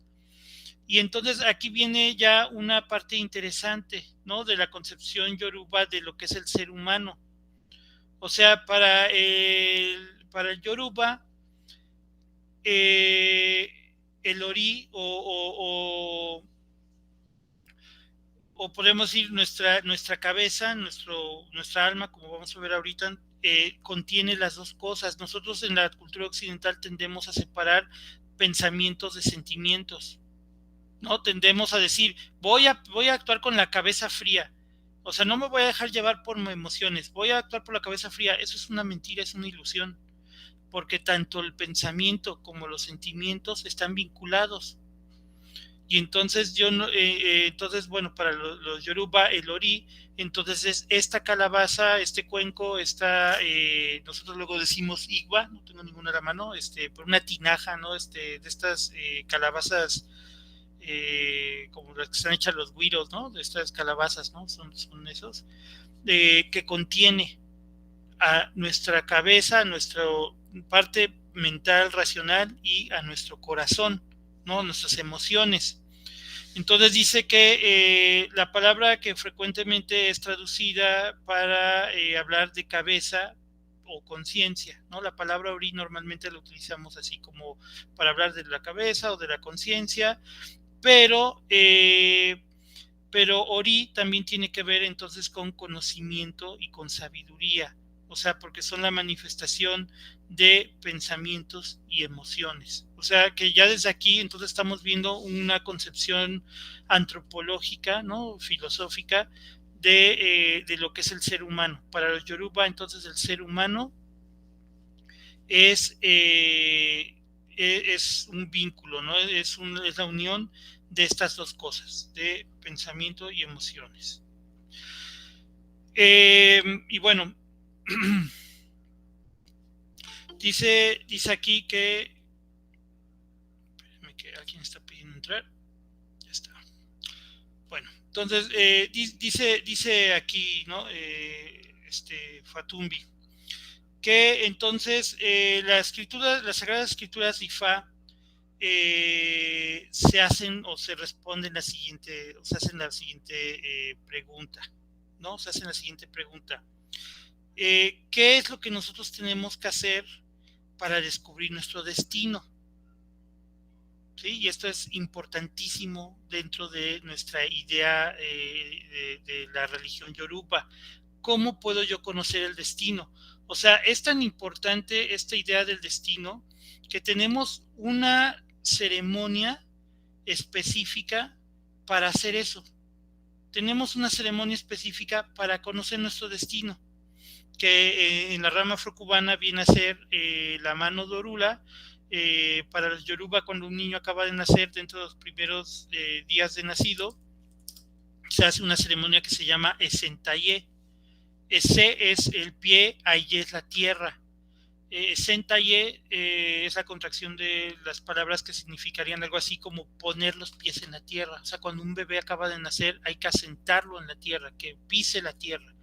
Y entonces aquí viene ya una parte interesante, ¿no? De la concepción yoruba de lo que es el ser humano. O sea, para el yoruba, el Ori o podemos decir nuestra cabeza, nuestra alma, como vamos a ver ahorita, contiene las dos cosas. Nosotros en la cultura occidental tendemos a separar pensamientos de sentimientos, ¿no? Tendemos a decir, voy a actuar con la cabeza fría. O sea, no me voy a dejar llevar por emociones, voy a actuar por la cabeza fría. Eso es una mentira, es una ilusión, porque tanto el pensamiento como los sentimientos están vinculados. Y entonces entonces, bueno, para los yoruba, el Ori, entonces es esta calabaza, este cuenco, nosotros luego decimos igua, no tengo ninguna a la mano, por una tinaja, ¿no? De estas calabazas, como las que están hechas los güiros, ¿no? De estas calabazas, ¿no? Son esos, que contiene a nuestra cabeza, a nuestra parte mental, racional, y a nuestro corazón, ¿no? Nuestras emociones. Entonces dice que la palabra que frecuentemente es traducida para hablar de cabeza o conciencia, ¿no? La palabra Ori normalmente la utilizamos así como para hablar de la cabeza o de la conciencia, pero pero Ori también tiene que ver entonces con conocimiento y con sabiduría, o sea, porque son la manifestación de pensamientos y emociones. O sea, que ya desde aquí entonces estamos viendo una concepción antropológica, ¿no? Filosófica de lo que es el ser humano. Para los Yoruba, entonces, el ser humano es un vínculo, ¿no? Es la unión de estas dos cosas, de pensamiento y emociones. Y bueno, dice aquí que alguien está pidiendo entrar. Ya está. Bueno, entonces dice aquí, ¿no? Fatumbi, que entonces las Sagradas Escrituras de Ifá se hacen o se responden la siguiente, o se hacen la siguiente pregunta, ¿no? Se hacen la siguiente pregunta. ¿Qué es lo que nosotros tenemos que hacer para descubrir nuestro destino? ¿Sí? Y esto es importantísimo dentro de nuestra idea de la religión yoruba. ¿Cómo puedo yo conocer el destino? O sea, es tan importante esta idea del destino que tenemos una ceremonia específica para hacer eso. Tenemos una ceremonia específica para conocer nuestro destino, que en la rama afrocubana viene a ser la mano dorula. Para los yoruba, cuando un niño acaba de nacer, dentro de los primeros días de nacido, se hace una ceremonia que se llama Esentaye. Ese es el pie, ahí es la tierra. Esentaye es la contracción de las palabras que significarían algo así como poner los pies en la tierra. O sea, cuando un bebé acaba de nacer, hay que asentarlo en la tierra, que pise la tierra,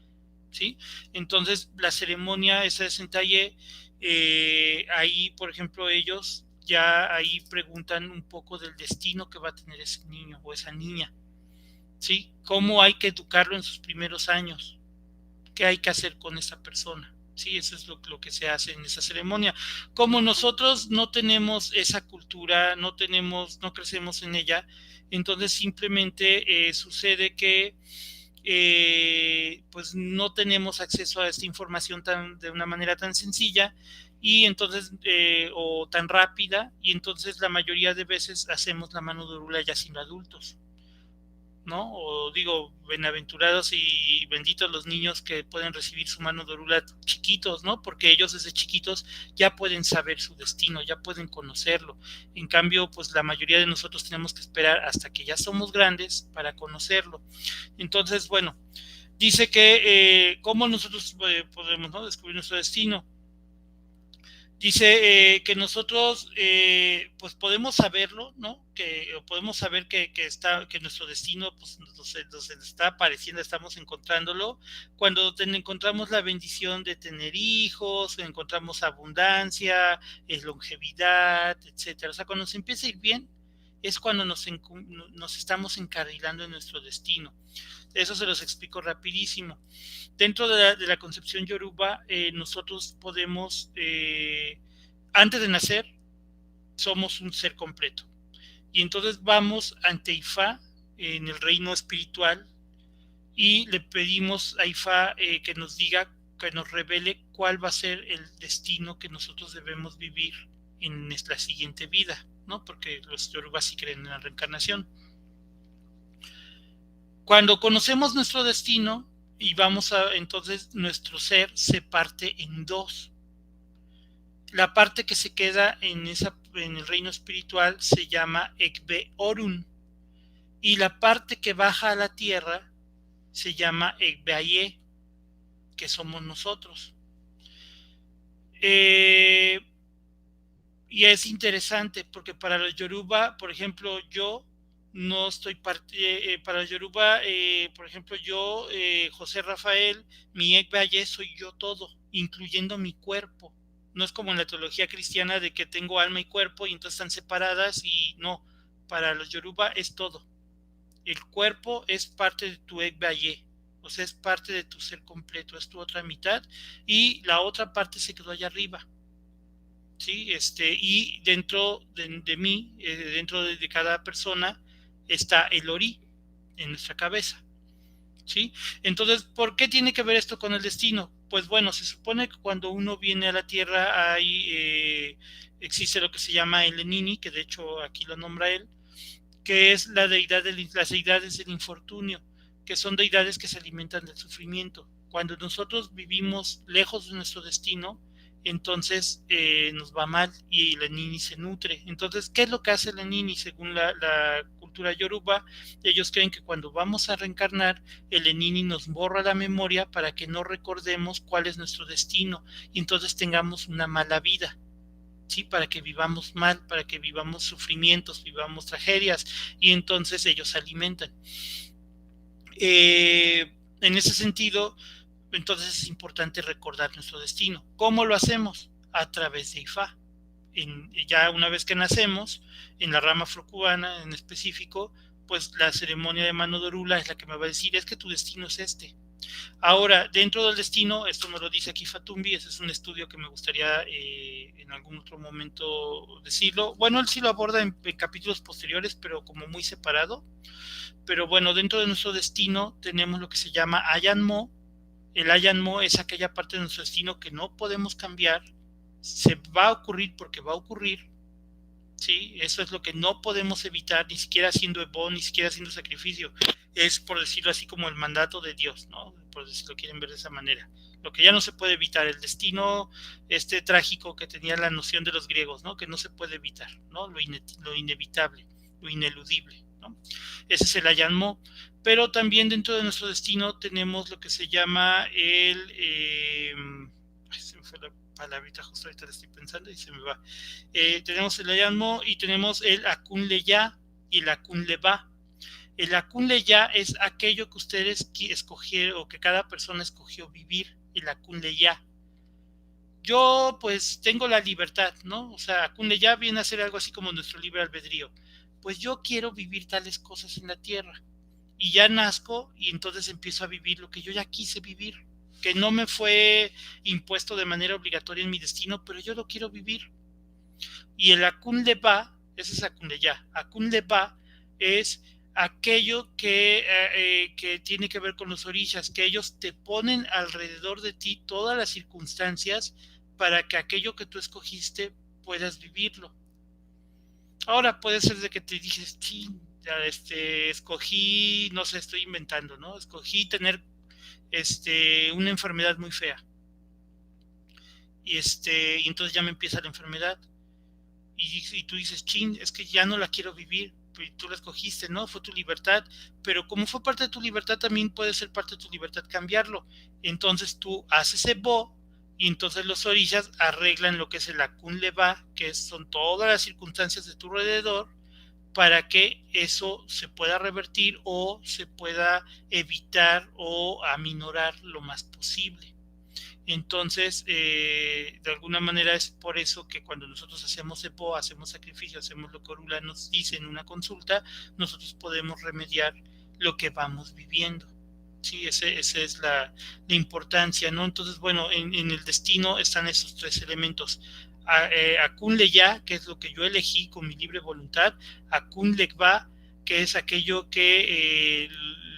¿sí? Entonces, la ceremonia esa de Esentaye, ahí, por ejemplo, ellos ya ahí preguntan un poco del destino que va a tener ese niño o esa niña, ¿sí? ¿Cómo hay que educarlo en sus primeros años? ¿Qué hay que hacer con esa persona? Sí, eso es lo que se hace en esa ceremonia. Como nosotros no tenemos esa cultura, no crecemos en ella, entonces simplemente sucede que pues no tenemos acceso a esta información de una manera tan sencilla y entonces o tan rápida, y entonces la mayoría de veces hacemos la mano dorula ya siendo adultos, ¿no? O digo, bienaventurados y benditos los niños que pueden recibir su mano dorula chiquitos, ¿no? Porque ellos desde chiquitos ya pueden saber su destino, ya pueden conocerlo. En cambio, pues la mayoría de nosotros tenemos que esperar hasta que ya somos grandes para conocerlo. Entonces, bueno, dice que cómo nosotros podemos, ¿no?, descubrir nuestro destino. Dice que nosotros pues podemos saberlo, ¿no? Podemos saber que nuestro destino pues nos está apareciendo, estamos encontrándolo cuando encontramos la bendición de tener hijos, encontramos abundancia, longevidad, etcétera. O sea, cuando nos empieza a ir bien es cuando nos estamos encarrilando en nuestro destino. Eso se los explico rapidísimo. Dentro de la concepción yoruba, nosotros podemos, antes de nacer, somos un ser completo. Y entonces vamos ante Ifá en el reino espiritual y le pedimos a Ifá que nos diga, que nos revele cuál va a ser el destino que nosotros debemos vivir en la siguiente vida, ¿no? Porque los yorubas sí creen en la reencarnación. Cuando conocemos nuestro destino y entonces nuestro ser se parte en dos. La parte que se queda en el reino espiritual se llama Ekbe Orun, y la parte que baja a la tierra se llama Ekbe Aye, que somos nosotros. Y es interesante porque para los yoruba, por ejemplo, yo no estoy para los yoruba, por ejemplo, yo, José Rafael, mi Ekbe Aye soy yo todo, incluyendo mi cuerpo. No es como en la teología cristiana de que tengo alma y cuerpo y entonces están separadas, y no, para los yoruba es todo. El cuerpo es parte de tu Ekbe Aye, o sea, es parte de tu ser completo, es tu otra mitad, y la otra parte se quedó allá arriba. ¿Sí? Y dentro de mí, dentro de cada persona, está el Ori. en nuestra cabeza, ¿sí? Entonces, ¿por qué tiene que ver esto con el destino? Pues bueno, se supone que cuando uno viene a la Tierra existe lo que se llama el Enini, que de hecho aquí lo nombra él, que es las deidades del infortunio, que son deidades que se alimentan del sufrimiento. Cuando nosotros vivimos lejos de nuestro destino, entonces nos va mal y el Enini se nutre. Entonces, ¿qué es lo que hace el Enini? Según la cultura yoruba, ellos creen que cuando vamos a reencarnar, el Enini nos borra la memoria para que no recordemos cuál es nuestro destino y entonces tengamos una mala vida. ¿Sí? Para que vivamos mal, para que vivamos sufrimientos, vivamos tragedias, y entonces ellos se alimentan. En ese sentido, entonces es importante recordar nuestro destino. ¿Cómo lo hacemos? A través de Ifá. Ya una vez que nacemos, en la rama afrocubana en específico, pues la ceremonia de mano de Orula es la que me va a decir, es que tu destino es este. Ahora, dentro del destino, esto me lo dice aquí Fatumbi, ese es un estudio que me gustaría en algún otro momento decirlo. Bueno, él sí lo aborda en capítulos posteriores, pero como muy separado. Pero bueno, dentro de nuestro destino tenemos lo que se llama Ayanmo. El Ayanmo es aquella parte de nuestro destino que no podemos cambiar, se va a ocurrir porque va a ocurrir. ¿Sí? Eso es lo que no podemos evitar, ni siquiera haciendo ebon, ni siquiera haciendo sacrificio. Es, por decirlo así, como el mandato de Dios, ¿no? Por si lo quieren ver de esa manera. Lo que ya no se puede evitar, el destino trágico que tenía la noción de los griegos, ¿no? Que no se puede evitar, ¿no? Lo inevitable, lo ineludible, ¿no? Ese es el Ayanmo. Pero también dentro de nuestro destino tenemos lo que se llama se me fue la palabrita, justo ahorita la estoy pensando y se me va. Tenemos el Ayanmo y tenemos el Akunleya y el Akunleba. El Akunleya es aquello que ustedes escogieron o que cada persona escogió vivir, el Akunleya. Yo pues tengo la libertad, ¿no? O sea, Akunleya viene a ser algo así como nuestro libre albedrío. Pues yo quiero vivir tales cosas en la tierra. Y ya nazco y entonces empiezo a vivir lo que yo ya quise vivir, que no me fue impuesto de manera obligatoria en mi destino, pero yo lo quiero vivir. Y el Akun Leba, ese es Akun Leya. Akun Leba es aquello que tiene que ver con los orillas, que ellos te ponen alrededor de ti todas las circunstancias para que aquello que tú escogiste puedas vivirlo. Ahora puede ser de que te dices, sí, escogí, no sé, estoy inventando, ¿no? Escogí tener una enfermedad muy fea. Y entonces ya me empieza la enfermedad. Y tú dices, chin, es que ya no la quiero vivir. Y tú la escogiste, ¿no? Fue tu libertad. Pero como fue parte de tu libertad, también puede ser parte de tu libertad cambiarlo. Entonces tú haces ebo y entonces los orillas arreglan lo que es el Akun Leba, que son todas las circunstancias de tu alrededor, para que eso se pueda revertir o se pueda evitar o aminorar lo más posible. Entonces, de alguna manera es por eso que cuando nosotros hacemos EPO, hacemos sacrificio, hacemos lo que Orula nos dice en una consulta, nosotros podemos remediar lo que vamos viviendo. Sí, esa es la importancia, ¿no? Entonces, bueno, en el destino están esos tres elementos. Akun Leya, que es lo que yo elegí con mi libre voluntad, Akun Legba, que es aquello que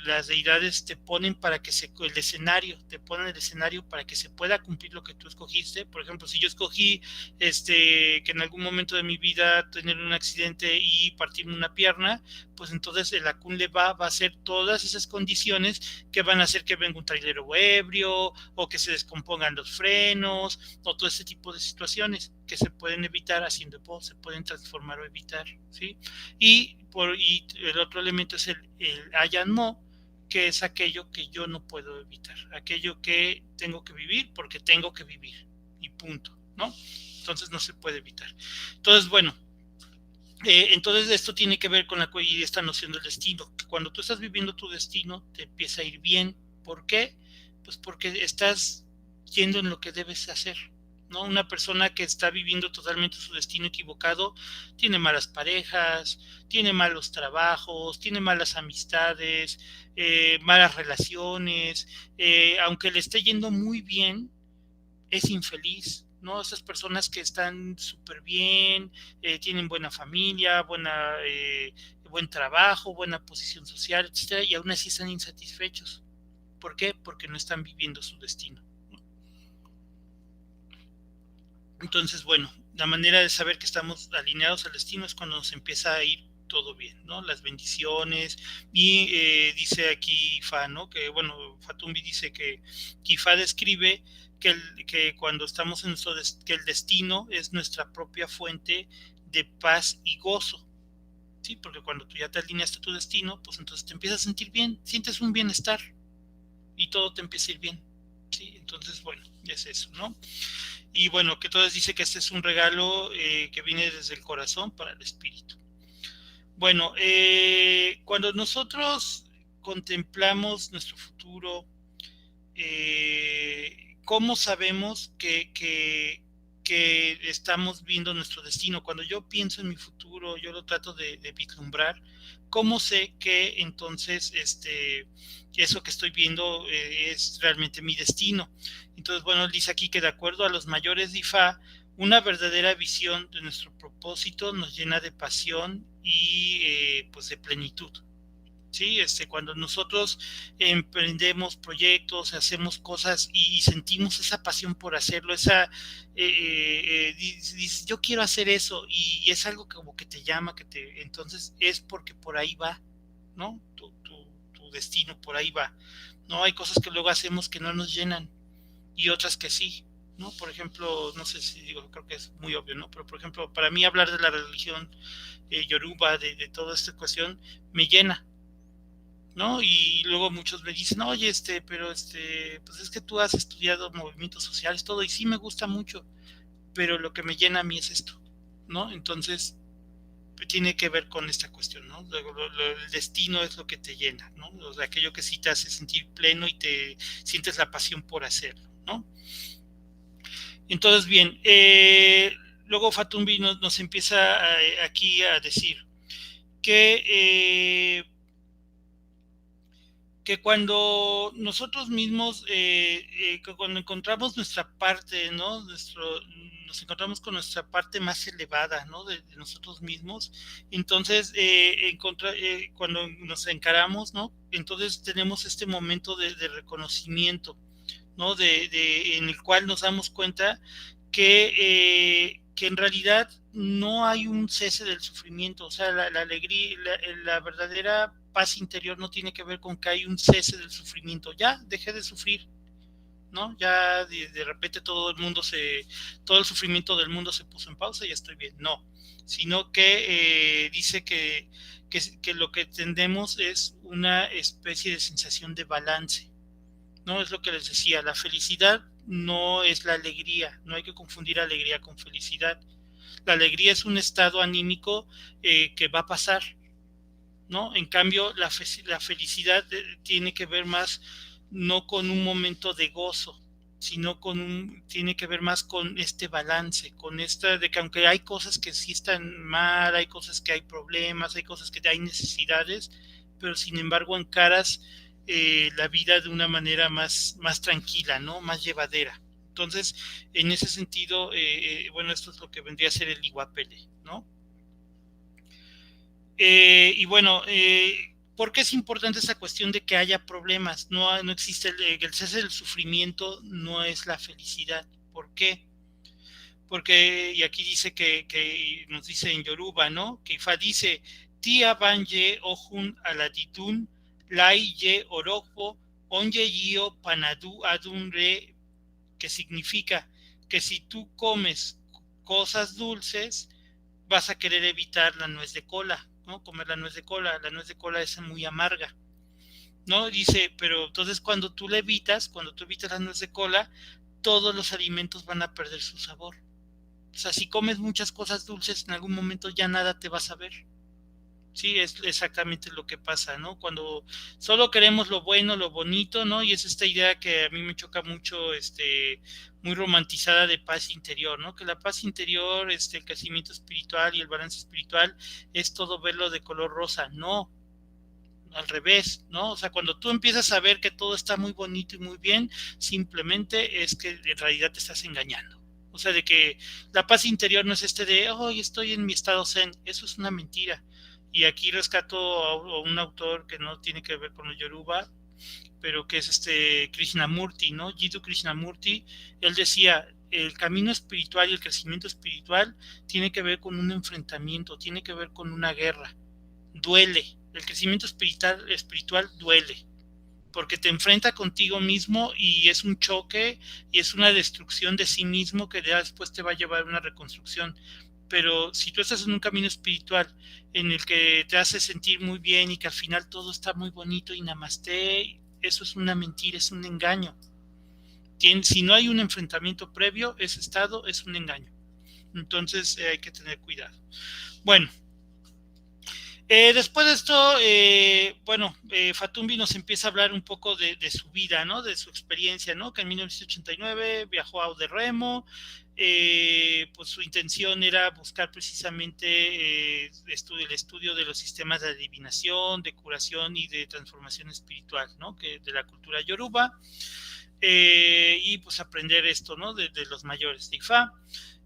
las deidades te ponen para que el escenario, te ponen el escenario para que se pueda cumplir lo que tú escogiste. Por ejemplo, si yo escogí que en algún momento de mi vida tener un accidente y partirme una pierna, pues entonces el Akun Leba va a hacer todas esas condiciones que van a hacer que venga un trailero ebrio o que se descompongan los frenos o todo ese tipo de situaciones que se pueden evitar haciendo EPO, se pueden transformar o evitar, ¿sí? Y el otro elemento es el Ayanmo, que es aquello que yo no puedo evitar, aquello que tengo que vivir porque tengo que vivir y punto, ¿no? Entonces no se puede evitar. Entonces, bueno, entonces esto tiene que ver con esta noción del destino, que cuando tú estás viviendo tu destino te empieza a ir bien. ¿Por qué? Pues porque estás yendo en lo que debes hacer, ¿no? Una persona que está viviendo totalmente su destino equivocado tiene malas parejas, tiene malos trabajos, tiene malas amistades, malas relaciones, aunque le esté yendo muy bien, es infeliz ¿no? Esas personas que están súper bien, tienen buena familia, buen trabajo, buena posición social, etcétera, y aún así están insatisfechos. ¿Por qué? Porque no están viviendo su destino. Entonces, bueno, la manera de saber que estamos alineados al destino es cuando nos empieza a ir todo bien, ¿no? Las bendiciones, y dice aquí Ifa, ¿no? Que, bueno, Fatumbi dice que Ifa describe que cuando estamos en que el destino es nuestra propia fuente de paz y gozo, ¿sí? Porque cuando tú ya te alineaste a tu destino, pues entonces te empiezas a sentir bien, sientes un bienestar y todo te empieza a ir bien, ¿sí? Entonces, bueno, ya es eso, ¿no? Y bueno, que todos dice que este es un regalo que viene desde el corazón para el espíritu. Bueno, cuando nosotros contemplamos nuestro futuro, ¿cómo sabemos que estamos viendo nuestro destino? Cuando yo pienso en mi futuro, yo lo trato de vislumbrar. ¿Cómo sé que entonces eso que estoy viendo es realmente mi destino? Entonces, bueno, él dice aquí que de acuerdo a los mayores de Ifá, una verdadera visión de nuestro propósito nos llena de pasión y pues de plenitud. Sí, cuando nosotros emprendemos proyectos, hacemos cosas y sentimos esa pasión por hacerlo, dices, yo quiero hacer eso, y es algo que como que te llama, entonces es porque por ahí va, ¿no? Tu destino por ahí va, ¿no? Hay cosas que luego hacemos que no nos llenan y otras que sí, ¿no? Por ejemplo, no sé si digo, creo que es muy obvio, ¿no? Pero por ejemplo, para mí hablar de la religión yoruba, de toda esta cuestión, me llena, ¿no? Y luego muchos me dicen, oye, pero pues es que tú has estudiado movimientos sociales, todo, y sí me gusta mucho, pero lo que me llena a mí es esto, ¿no? Entonces, tiene que ver con esta cuestión, ¿no? El destino es lo que te llena, ¿no? O sea, aquello que sí te hace sentir pleno y te sientes la pasión por hacerlo, ¿no? Entonces, bien, luego Fatumbi nos empieza aquí a decir que cuando nosotros mismos, cuando encontramos nuestra parte, ¿no? Nos encontramos con nuestra parte más elevada, ¿no? De nosotros mismos, entonces, cuando nos encaramos, ¿no? Entonces tenemos este momento de reconocimiento, ¿no? En el cual nos damos cuenta que en realidad no hay un cese del sufrimiento, o sea, la alegría, la verdadera paz interior no tiene que ver con que hay un cese del sufrimiento, ya dejé de sufrir, ¿no? Ya de repente todo el sufrimiento del mundo se puso en pausa y ya estoy bien, no, sino que dice que lo que tendemos es una especie de sensación de balance, ¿no? Es lo que les decía, la felicidad no es la alegría, no hay que confundir alegría con felicidad. La alegría es un estado anímico que va a pasar, ¿no? En cambio, la felicidad tiene que ver más no con un momento de gozo, sino tiene que ver más con este balance, con de que aunque hay cosas que sí están mal, hay cosas que hay problemas, hay cosas que hay necesidades, pero sin embargo encaras la vida de una manera más tranquila, ¿no? Más llevadera. Entonces, en ese sentido, bueno, esto es lo que vendría a ser el Iguapele, ¿no? Y bueno, ¿por qué es importante esa cuestión de que haya problemas? No existe el cese del sufrimiento, no es la felicidad. ¿Por qué? Porque, y aquí dice que nos dice en Yoruba, ¿no? Que Ifa dice, Tia banje ojun aladitun, lai ye orojo, onye yio panadu adun re, que significa que si tú comes cosas dulces, vas a querer evitar la nuez de cola, ¿no? Comer la nuez de cola es muy amarga, ¿no? Dice, pero entonces cuando tú evitas la nuez de cola, todos los alimentos van a perder su sabor. O sea, si comes muchas cosas dulces, en algún momento ya nada te va a saber. Sí, es exactamente lo que pasa, ¿no? Cuando solo queremos lo bueno, lo bonito, ¿no? Y es esta idea que a mí me choca mucho, muy romantizada de paz interior, ¿no? Que la paz interior, el crecimiento espiritual y el balance espiritual es todo verlo de color rosa. No, al revés, ¿no? O sea, cuando tú empiezas a ver que todo está muy bonito y muy bien, simplemente es que en realidad te estás engañando, O sea, de que la paz interior no es de, hoy estoy en mi estado zen, eso es una mentira. Y aquí rescato a un autor que no tiene que ver con el Yoruba, pero que es Krishnamurti, ¿no? Jiddu Krishnamurti. Él decía, el camino espiritual y el crecimiento espiritual tiene que ver con un enfrentamiento, tiene que ver con una guerra. Duele, el crecimiento espiritual duele, porque te enfrenta contigo mismo y es un choque y es una destrucción de sí mismo que ya después te va a llevar a una reconstrucción. Pero si tú estás en un camino espiritual en el que te hace sentir muy bien y que al final todo está muy bonito y namaste, eso es una mentira, es un engaño. Si no hay un enfrentamiento previo, ese estado es un engaño. Entonces hay que tener cuidado. Bueno, después de esto, Fatumbi nos empieza a hablar un poco de su vida, ¿no? De su experiencia, ¿no? Que en 1989 viajó a Auderremo, pues su intención era buscar precisamente el estudio de los sistemas de adivinación, de curación y de transformación espiritual, ¿no? De la cultura yoruba, y pues aprender esto, ¿no? De los mayores de Ifá.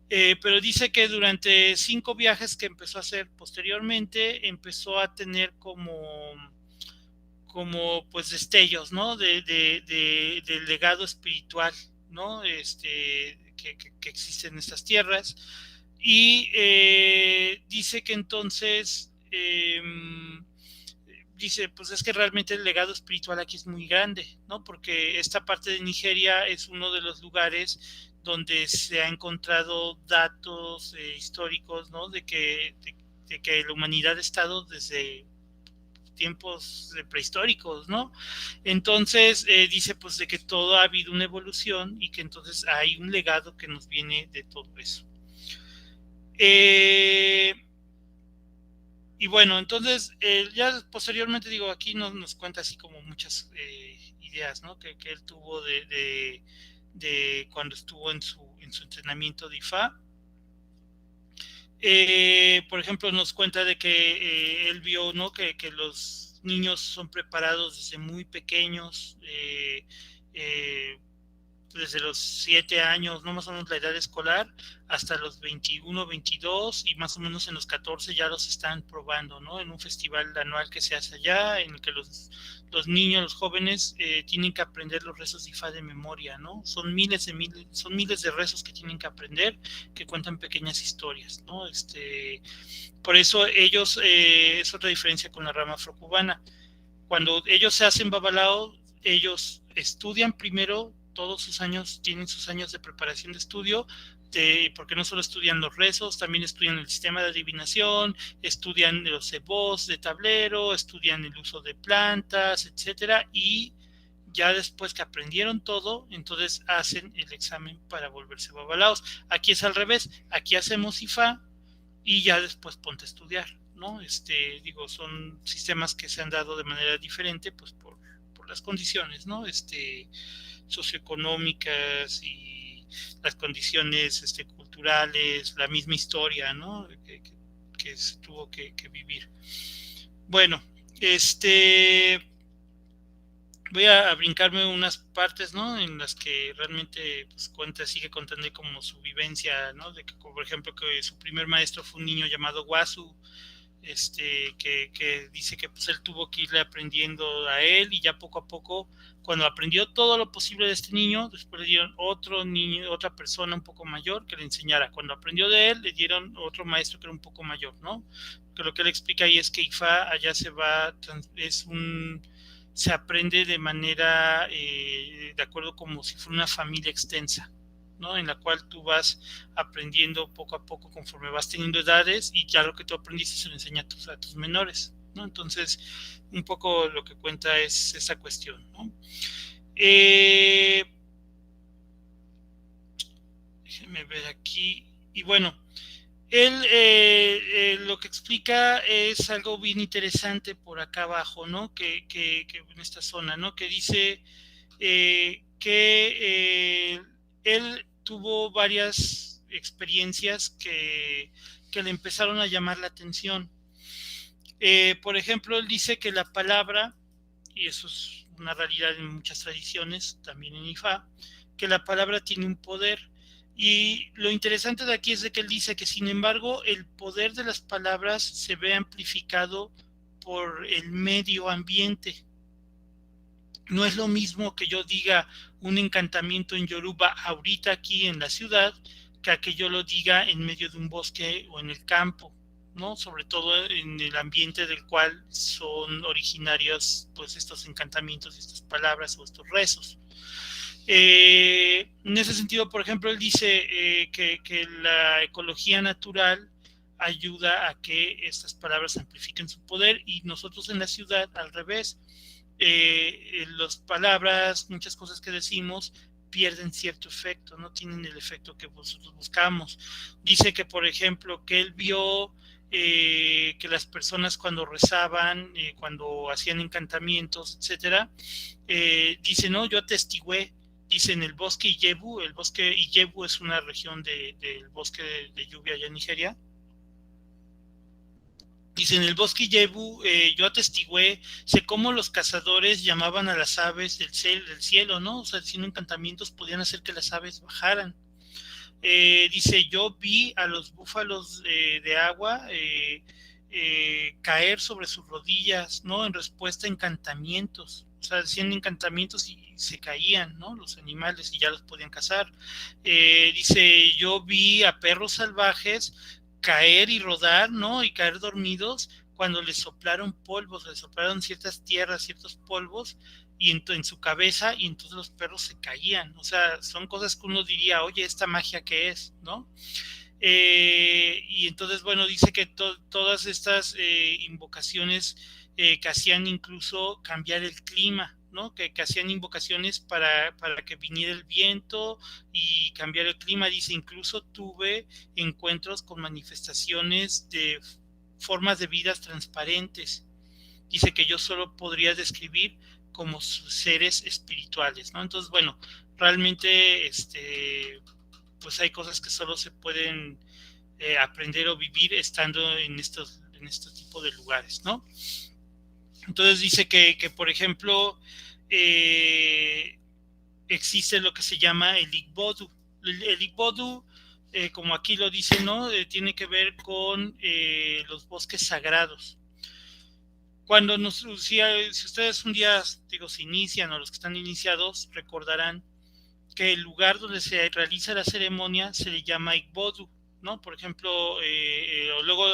Pero dice que durante 5 viajes que empezó a hacer posteriormente, empezó a tener como pues destellos, ¿no? Del legado espiritual, ¿no? Que existe en estas tierras. Y dice que entonces, dice, pues es que realmente el legado espiritual aquí es muy grande, ¿no? Porque esta parte de Nigeria es uno de los lugares donde se ha encontrado datos históricos, ¿no? De que la humanidad ha estado desde tiempos prehistóricos, ¿no? Entonces dice pues de que todo ha habido una evolución y que entonces hay un legado que nos viene de todo eso. Y bueno, entonces ya posteriormente digo, aquí nos cuenta así como muchas ideas, ¿no? Que él tuvo de cuando estuvo en su entrenamiento de Ifá. Por ejemplo, nos cuenta de que él vio, ¿no? que los niños son preparados desde muy pequeños, desde los 7 años, no más o menos la edad escolar, hasta los 21, 22 y más o menos en los 14 ya los están probando, ¿no? En un festival anual que se hace allá, en el que los niños, los jóvenes tienen que aprender los rezos de Ifá de memoria, ¿no? Son miles de rezos que tienen que aprender, que cuentan pequeñas historias, ¿no? Por eso ellos, es otra diferencia con la rama afrocubana. Cuando ellos se hacen babalao, ellos estudian primero todos sus años, tienen sus años de preparación de estudio, porque no solo estudian los rezos, también estudian el sistema de adivinación, estudian los cebos de tablero, estudian el uso de plantas, etcétera, y ya después que aprendieron todo, entonces hacen el examen para volverse babalaos. Aquí es al revés, aquí hacemos Ifá y ya después ponte a estudiar, ¿no? Digo, son sistemas que se han dado de manera diferente, pues por las condiciones, ¿no? Socioeconómicas y las condiciones culturales, la misma historia, ¿no? Que se tuvo que vivir. Bueno, voy a brincarme unas partes, ¿no? En las que realmente pues, sigue contando como su vivencia, ¿no? De que, por ejemplo, que su primer maestro fue un niño llamado Wasu, que dice que pues él tuvo que irle aprendiendo a él y ya poco a poco, cuando aprendió todo lo posible de este niño, después le dieron otro niño, otra persona un poco mayor que le enseñara. Cuando aprendió de él, le dieron otro maestro que era un poco mayor, ¿no? Que lo que él explica ahí es que Ifá allá se aprende de manera, de acuerdo como si fuera una familia extensa, ¿no? En la cual tú vas aprendiendo poco a poco conforme vas teniendo edades y ya lo que tú aprendiste se lo enseña a tus menores, ¿no? Entonces, un poco lo que cuenta es esa cuestión, ¿no? Déjenme ver aquí. Y bueno, él lo que explica es algo bien interesante por acá abajo, ¿no? Que en esta zona, ¿no? Que dice que él tuvo varias experiencias que le empezaron a llamar la atención. Por ejemplo, él dice que la palabra, y eso es una realidad en muchas tradiciones, también en Ifá, que la palabra tiene un poder. Y lo interesante de aquí es de que él dice que, sin embargo, el poder de las palabras se ve amplificado por el medio ambiente. No es lo mismo que yo diga un encantamiento en Yoruba ahorita aquí en la ciudad que a que yo lo diga en medio de un bosque o en el campo, ¿no? Sobre todo en el ambiente del cual son originarios pues estos encantamientos, estas palabras o estos rezos. En ese sentido, por ejemplo, él dice que la ecología natural ayuda a que estas palabras amplifiquen su poder, y nosotros en la ciudad al revés. Las palabras, muchas cosas que decimos pierden cierto efecto, no tienen el efecto que nosotros buscamos. Dice que, por ejemplo, que él vio que las personas cuando rezaban, cuando hacían encantamientos, etcétera, dice, no, yo atestigué, dice, en el bosque Ijebu. El bosque Ijebu es una región del bosque de lluvia allá en Nigeria. Dice, en el bosque Ijebu yo atestigué, sé cómo los cazadores llamaban a las aves del cielo, ¿no? O sea, haciendo encantamientos podían hacer que las aves bajaran. Dice, yo vi a los búfalos de agua caer sobre sus rodillas, ¿no? En respuesta a encantamientos. O sea, hacían encantamientos y se caían, ¿no? Los animales, y ya los podían cazar. Dice, yo vi a perros salvajes caer y rodar, ¿no? Y caer dormidos cuando les soplaron polvos, les soplaron ciertas tierras, ciertos polvos, y en su cabeza, y entonces los perros se caían. O sea, son cosas que uno diría, oye, ¿esta magia qué es? ¿No? Y entonces, bueno, dice que todas estas invocaciones que hacían incluso cambiar el clima, ¿no? Que hacían invocaciones para que viniera el viento y cambiar el clima. Dice, incluso tuve encuentros con manifestaciones de formas de vidas transparentes. Dice que yo solo podría describir como seres espirituales, ¿no? Entonces, bueno, realmente pues hay cosas que solo se pueden aprender o vivir estando en estos tipos de lugares, ¿no? Entonces dice que por ejemplo, existe lo que se llama el Igbodu. El Igbodu, como aquí lo dice, ¿no? Tiene que ver con los bosques sagrados. Cuando si ustedes un día, digo, se inician, o los que están iniciados recordarán que el lugar donde se realiza la ceremonia se le llama Igbodu, ¿no? Por ejemplo, luego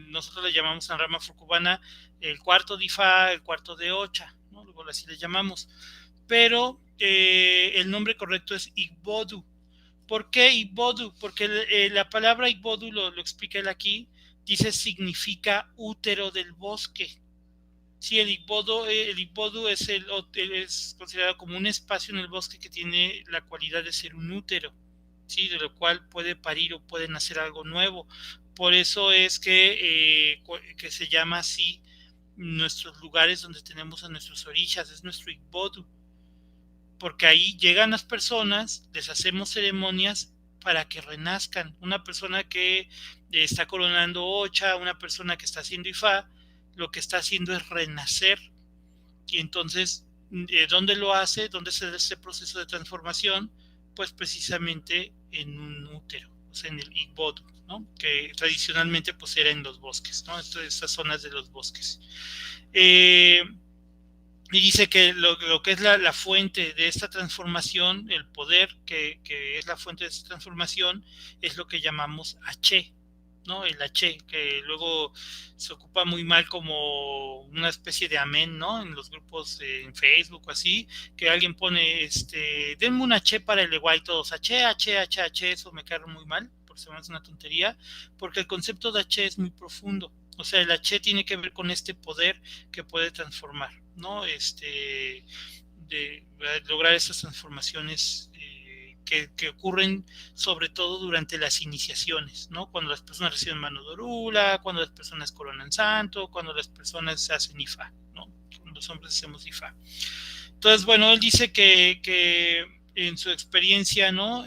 nosotros le llamamos en rama afrocubana el cuarto de Ifá, el cuarto de Ocha, ¿no? Luego así le llamamos. Pero el nombre correcto es Igbodu. ¿Por qué Igbodu? Porque la palabra Igbodu, lo explica él aquí, dice significa útero del bosque. Sí, el Igbodu es considerado como un espacio en el bosque que tiene la cualidad de ser un útero, ¿sí? De lo cual puede parir o puede nacer algo nuevo. Por eso es que se llama así nuestros lugares donde tenemos a nuestros orishas, es nuestro Igbodu. Porque ahí llegan las personas, les hacemos ceremonias para que renazcan. Una persona que está coronando Ocha, una persona que está haciendo Ifá, lo que está haciendo es renacer. Y entonces, ¿dónde lo hace? ¿Dónde se da ese proceso de transformación? Pues precisamente en un útero, o sea, en el Igbodu, ¿no? Que tradicionalmente pues era en los bosques, ¿no? Estas zonas de los bosques. Y dice que lo que es la fuente de esta transformación, el poder que es la fuente de esta transformación, es lo que llamamos H, ¿no? El H, que luego se ocupa muy mal como una especie de amén, ¿no? En los grupos en Facebook o así, que alguien pone, denme un H para el Eguay, todos H, H, H, H, eso me cae muy mal, porque se me hace una tontería, porque el concepto de H es muy profundo. O sea, el H tiene que ver con este poder que puede transformar, ¿no? De lograr estas transformaciones que ocurren sobre todo durante las iniciaciones, ¿no? Cuando las personas reciben mano de orula, cuando las personas coronan santo, cuando las personas hacen Ifá, ¿no? Cuando los hombres hacemos Ifá. Entonces, bueno, él dice que en su experiencia, ¿no?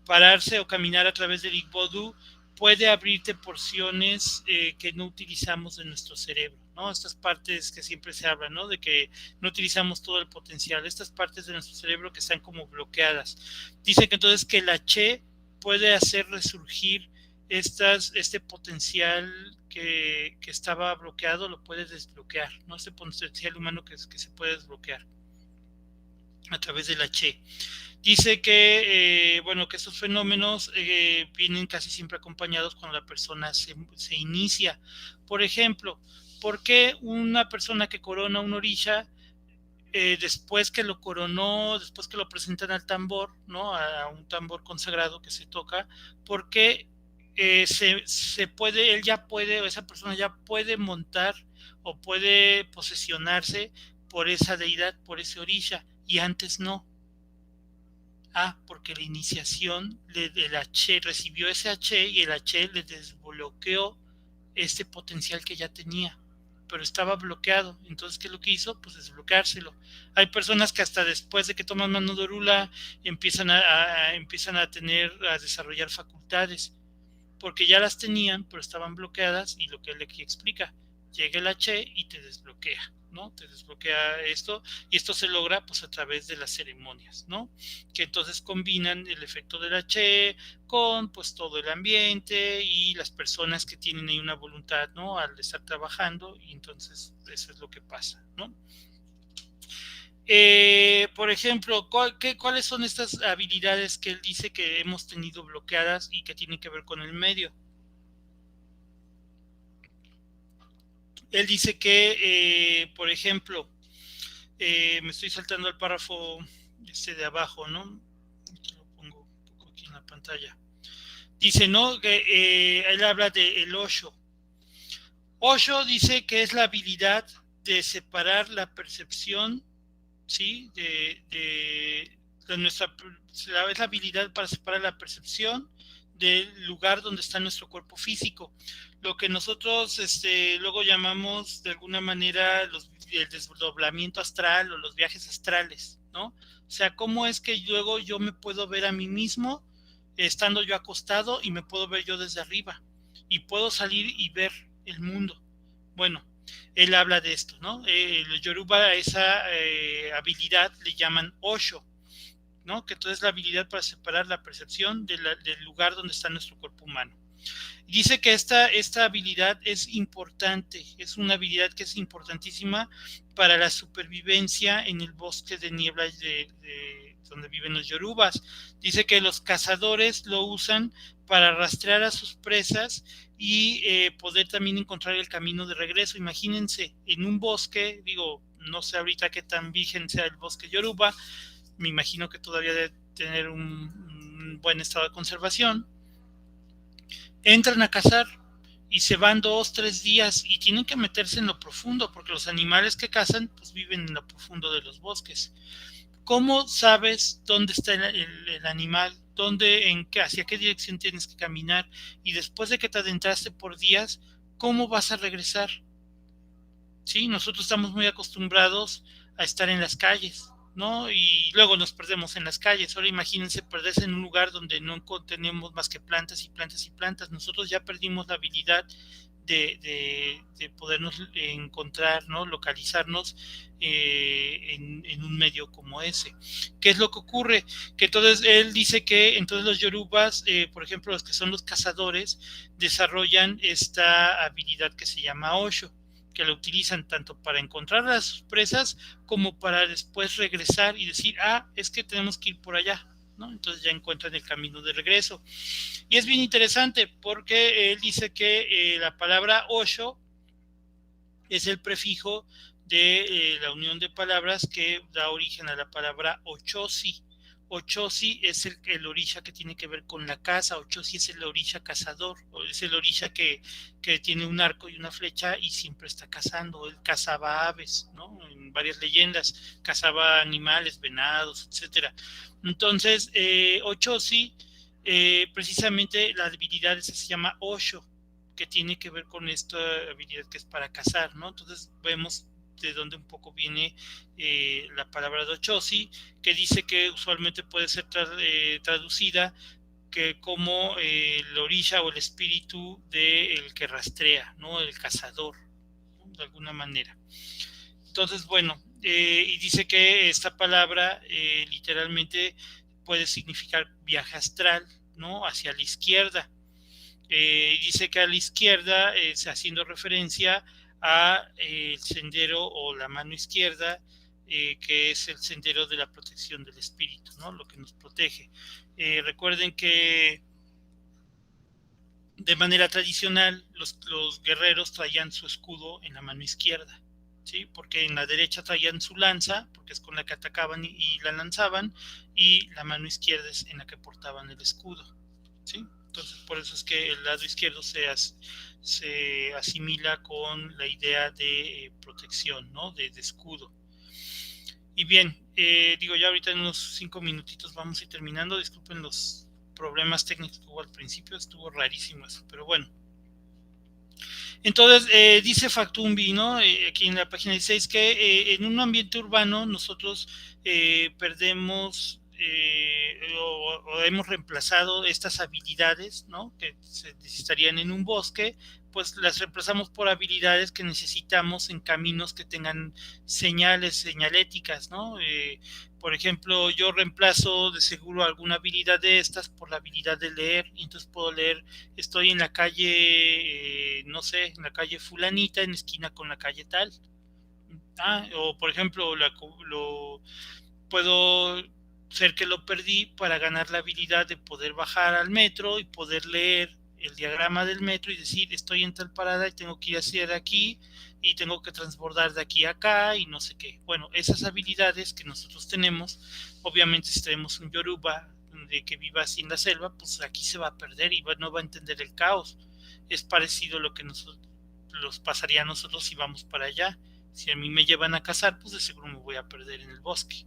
Pararse o caminar a través del Igbodu puede abrirte porciones que no utilizamos de nuestro cerebro, ¿no? Estas partes que siempre se habla, ¿no? De que no utilizamos todo el potencial, estas partes de nuestro cerebro que están como bloqueadas. Dice que entonces que la Che puede hacer resurgir este potencial que estaba bloqueado, lo puede desbloquear, ¿no? Este potencial humano que se puede desbloquear a través de la Che. Dice que, bueno, que estos fenómenos vienen casi siempre acompañados cuando la persona se inicia. Por ejemplo, ¿por qué una persona que corona un orisha, después que lo coronó, después que lo presentan al tambor, ¿no? A un tambor consagrado que se toca, ¿por qué se puede, él ya puede, o esa persona ya puede montar o puede posesionarse por esa deidad, por ese orisha, y antes no? Porque la iniciación del H recibió ese H y el H le desbloqueó este potencial que ya tenía, pero estaba bloqueado. Entonces, ¿qué es lo que hizo? Pues desbloqueárselo. Hay personas que hasta después de que toman mano de Orula empiezan a desarrollar facultades, porque ya las tenían, pero estaban bloqueadas, y lo que él aquí explica, llega el H y te desbloquea, ¿no? Te desbloquea esto, y esto se logra pues a través de las ceremonias, ¿no? Que entonces combinan el efecto del H con pues todo el ambiente y las personas que tienen ahí una voluntad, ¿no? Al estar trabajando, y entonces eso es lo que pasa, ¿no? Por ejemplo, ¿cuáles son estas habilidades que él dice que hemos tenido bloqueadas y que tienen que ver con el medio? Él dice que, por ejemplo, me estoy saltando el párrafo de abajo, ¿no? Lo pongo un poco aquí en la pantalla. Dice, ¿no? Que él habla de el Osho. Osho dice que es la habilidad de separar la percepción, ¿sí? De nuestra, es la habilidad para separar la percepción del lugar donde está nuestro cuerpo físico, lo que nosotros luego llamamos de alguna manera el desdoblamiento astral o los viajes astrales, ¿no? O sea, cómo es que luego yo me puedo ver a mí mismo estando yo acostado, y me puedo ver yo desde arriba y puedo salir y ver el mundo. Bueno, él habla de esto, ¿no? Los Yoruba a esa habilidad le llaman Osho, ¿no? Que entonces es la habilidad para separar la percepción del lugar donde está nuestro cuerpo humano. Dice que esta habilidad es importante, es una habilidad que es importantísima para la supervivencia en el bosque de niebla donde viven los yorubas. Dice que los cazadores lo usan para rastrear a sus presas y poder también encontrar el camino de regreso. Imagínense, en un bosque, digo, no sé ahorita qué tan virgen sea el bosque yoruba, me imagino que todavía debe tener un buen estado de conservación. Entran a cazar y se van 2-3 días y tienen que meterse en lo profundo, porque los animales que cazan pues viven en lo profundo de los bosques. ¿Cómo sabes dónde está el animal? Hacia qué dirección tienes que caminar? Y después de que te adentraste por días, ¿cómo vas a regresar? ¿Sí? Nosotros estamos muy acostumbrados a estar en las calles, ¿no? Y luego nos perdemos en las calles. Ahora imagínense perderse en un lugar donde no tenemos más que plantas y plantas y plantas. Nosotros ya perdimos la habilidad de podernos encontrar, ¿no? Localizarnos en un medio como ese. ¿Qué es lo que ocurre? Que entonces él dice que entonces los yorubas, por ejemplo, los que son los cazadores, desarrollan esta habilidad que se llama Osho, que lo utilizan tanto para encontrar a sus presas como para después regresar y decir, es que tenemos que ir por allá, ¿no? Entonces ya encuentran el camino de regreso. Y es bien interesante porque él dice que la palabra Osho es el prefijo de la unión de palabras que da origen a la palabra Ochosi. Ochosi es el orisha que tiene que ver con la caza. Ochosi es el orisha cazador, es el orisha que tiene un arco y una flecha y siempre está cazando. Él cazaba aves, ¿no? En varias leyendas cazaba animales, venados, etcétera. Entonces, Ochosi, precisamente la habilidad esa se llama Osho, que tiene que ver con esta habilidad que es para cazar, ¿no? Entonces vemos de dónde un poco viene la palabra de Ochosi, que dice que usualmente puede ser traducida que como el orisha o el espíritu del que rastrea, ¿no? El cazador. De alguna manera. Entonces, bueno, y dice que esta palabra literalmente puede significar viaje astral, ¿no? Hacia la izquierda. Dice que a la izquierda, haciendo referencia a el sendero o la mano izquierda, que es el sendero de la protección del espíritu, ¿no? Lo que nos protege. Recuerden que de manera tradicional los guerreros traían su escudo en la mano izquierda, ¿sí? Porque en la derecha traían su lanza, porque es con la que atacaban y la lanzaban, y la mano izquierda es en la que portaban el escudo, ¿sí? Entonces, por eso es que el lado izquierdo se asimila con la idea de protección, ¿no? De escudo. Y bien, digo, ya ahorita en unos 5 minutitos vamos a ir terminando. Disculpen los problemas técnicos que hubo al principio, estuvo rarísimo eso, pero bueno. Entonces, dice Factumbi, ¿no? Aquí en la página 16, que en un ambiente urbano nosotros perdemos o hemos reemplazado estas habilidades, ¿no? Que se necesitarían en un bosque, pues las reemplazamos por habilidades que necesitamos en caminos que tengan señaléticas, ¿no? Por ejemplo, yo reemplazo de seguro alguna habilidad de estas por la habilidad de leer, y entonces puedo leer, estoy en la calle, no sé, en la calle fulanita, en esquina con la calle tal. O por ejemplo, puedo ser que lo perdí para ganar la habilidad de poder bajar al metro y poder leer el diagrama del metro y decir, estoy en tal parada y tengo que ir hacia aquí y tengo que transbordar de aquí a acá y no sé qué. Bueno, esas habilidades que nosotros tenemos, obviamente si tenemos un yoruba de que viva así en la selva, pues aquí se va a perder y no va a entender el caos. Es parecido a lo que nos pasaría a nosotros si vamos para allá. Si a mí me llevan a cazar, pues de seguro me voy a perder en el bosque.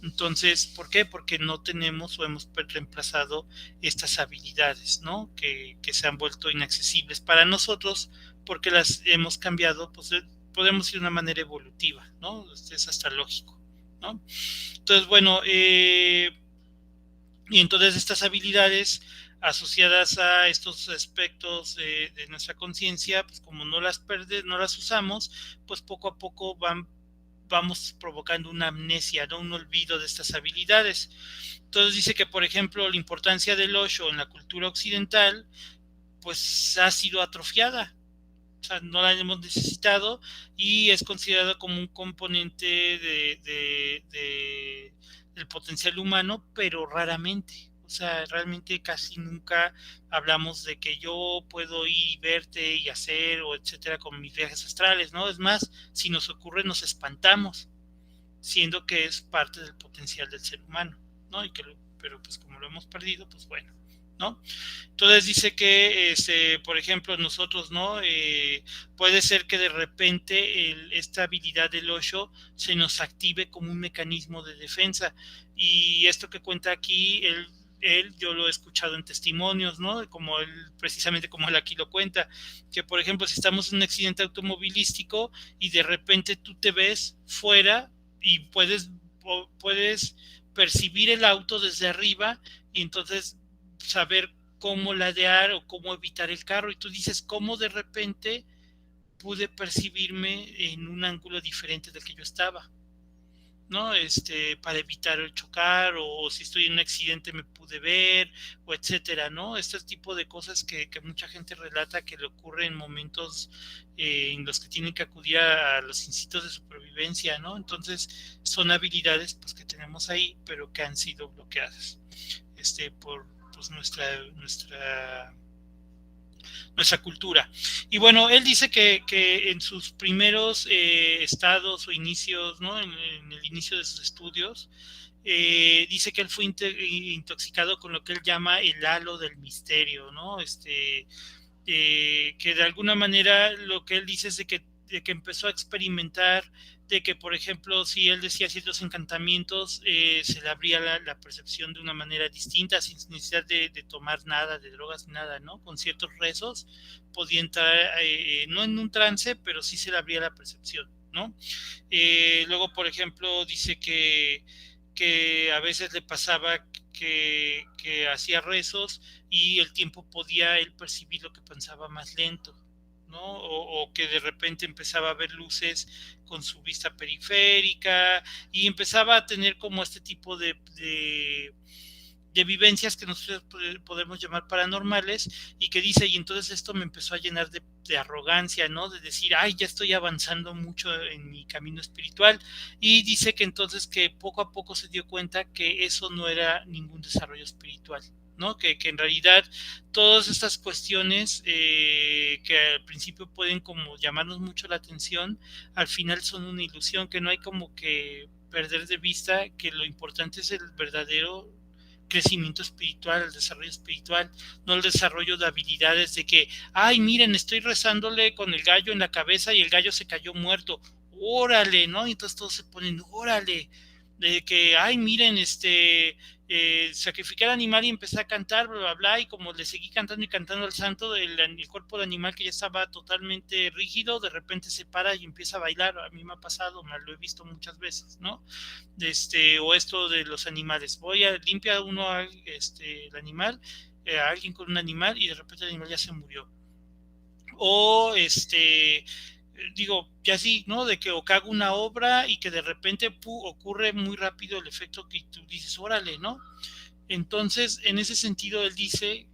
Entonces, ¿por qué? Porque no tenemos o hemos reemplazado estas habilidades, ¿no? Que se han vuelto inaccesibles para nosotros porque las hemos cambiado, pues podemos ir de una manera evolutiva, ¿no? Es hasta lógico, ¿no? Entonces, bueno, y entonces estas habilidades asociadas a estos aspectos de nuestra conciencia, pues como no las usamos, pues poco a poco vamos provocando una amnesia, ¿no? Un olvido de estas habilidades. Entonces dice que, por ejemplo, la importancia del Osho en la cultura occidental, pues ha sido atrofiada. O sea, no la hemos necesitado y es considerado como un componente del potencial humano, pero raramente. O sea, realmente casi nunca hablamos de que yo puedo ir y verte y hacer o etcétera con mis viajes astrales, ¿no? Es más, si nos ocurre nos espantamos, siendo que es parte del potencial del ser humano, ¿no? Pero pues como lo hemos perdido, pues bueno, ¿no? Entonces dice que, por ejemplo, nosotros, ¿no? Puede ser que de repente esta habilidad del Osho se nos active como un mecanismo de defensa. Y esto que cuenta aquí, yo lo he escuchado en testimonios, ¿no? Como precisamente como él aquí lo cuenta, que por ejemplo, si estamos en un accidente automovilístico y de repente tú te ves fuera y puedes percibir el auto desde arriba y entonces saber cómo ladear o cómo evitar el carro y tú dices, ¿cómo de repente pude percibirme en un ángulo diferente del que yo estaba? ¿No? Para evitar el chocar, o si estoy en un accidente me pude ver, o etcétera, ¿no? Este tipo de cosas que mucha gente relata que le ocurre en momentos en los que tienen que acudir a los instintos de supervivencia, ¿no? Entonces, son habilidades pues que tenemos ahí, pero que han sido bloqueadas por pues, nuestra cultura. Y bueno, él dice que en sus primeros estados o inicios, ¿no? En el inicio de sus estudios, dice que él fue intoxicado con lo que él llama el halo del misterio, ¿no? Que de alguna manera lo que él dice es de que empezó a experimentar de que, por ejemplo, si él decía ciertos encantamientos, se le abría la percepción de una manera distinta, sin necesidad de tomar nada, de drogas, nada, ¿no? Con ciertos rezos podía entrar, no en un trance, pero sí se le abría la percepción, ¿no? Luego, por ejemplo, dice que a veces le pasaba que hacía rezos y el tiempo podía él percibir lo que pensaba más lento, ¿no? O que de repente empezaba a ver luces con su vista periférica y empezaba a tener como este tipo de vivencias que nosotros podemos llamar paranormales, y que dice, y entonces esto me empezó a llenar de arrogancia, ¿no? De decir, ay, ya estoy avanzando mucho en mi camino espiritual, y dice que entonces que poco a poco se dio cuenta que eso no era ningún desarrollo espiritual, ¿no? Que en realidad todas estas cuestiones que al principio pueden como llamarnos mucho la atención, al final son una ilusión, que no hay como que perder de vista que lo importante es el verdadero crecimiento espiritual, el desarrollo espiritual, no el desarrollo de habilidades de que, ay, miren, estoy rezándole con el gallo en la cabeza y el gallo se cayó muerto, órale, ¿no? Y entonces todos se ponen, órale, de que, ay, miren, sacrificar al animal y empecé a cantar, bla, bla, bla, y como le seguí cantando y cantando al santo, el cuerpo del animal que ya estaba totalmente rígido, de repente se para y empieza a bailar. A mí me ha pasado, me lo he visto muchas veces, ¿no? O esto de los animales, voy a limpiar uno el animal, a alguien con un animal, y de repente el animal ya se murió. O digo, ya sí, ¿no? De que o que hago una obra y que de repente ocurre muy rápido el efecto que tú dices, órale, ¿no? Entonces, en ese sentido, él dice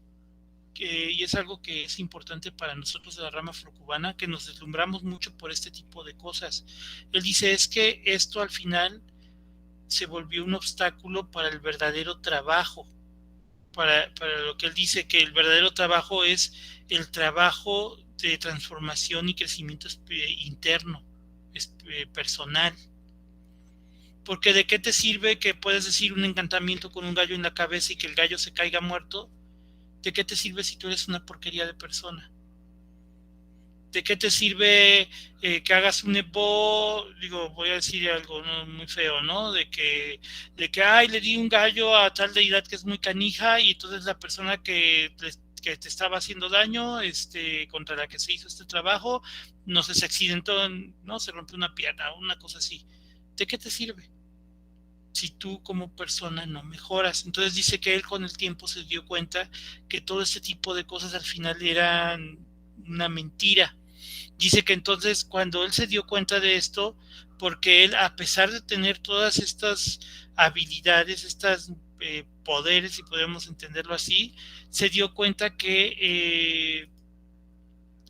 que, y es algo que es importante para nosotros de la rama afrocubana, que nos deslumbramos mucho por este tipo de cosas. Él dice, es que esto al final se volvió un obstáculo para el verdadero trabajo, para lo que él dice que el verdadero trabajo es el trabajo de transformación y crecimiento interno, personal. Porque de qué te sirve que puedes decir un encantamiento con un gallo en la cabeza y que el gallo se caiga muerto. ¿De qué te sirve si tú eres una porquería de persona? ¿De qué te sirve que hagas un epo? Digo, voy a decir algo, ¿no?, muy feo, ¿no? De que, ay, le di un gallo a tal deidad que es muy canija, y entonces la persona que te estaba haciendo daño, contra la que se hizo este trabajo, no sé, se accidentó, ¿no? Se rompió una pierna, una cosa así. ¿De qué te sirve si tú como persona no mejoras? Entonces dice que él con el tiempo se dio cuenta que todo este tipo de cosas al final eran una mentira. Dice que entonces cuando él se dio cuenta de esto, porque él, a pesar de tener todas estas habilidades, estas poderes, si podemos entenderlo así, se dio cuenta que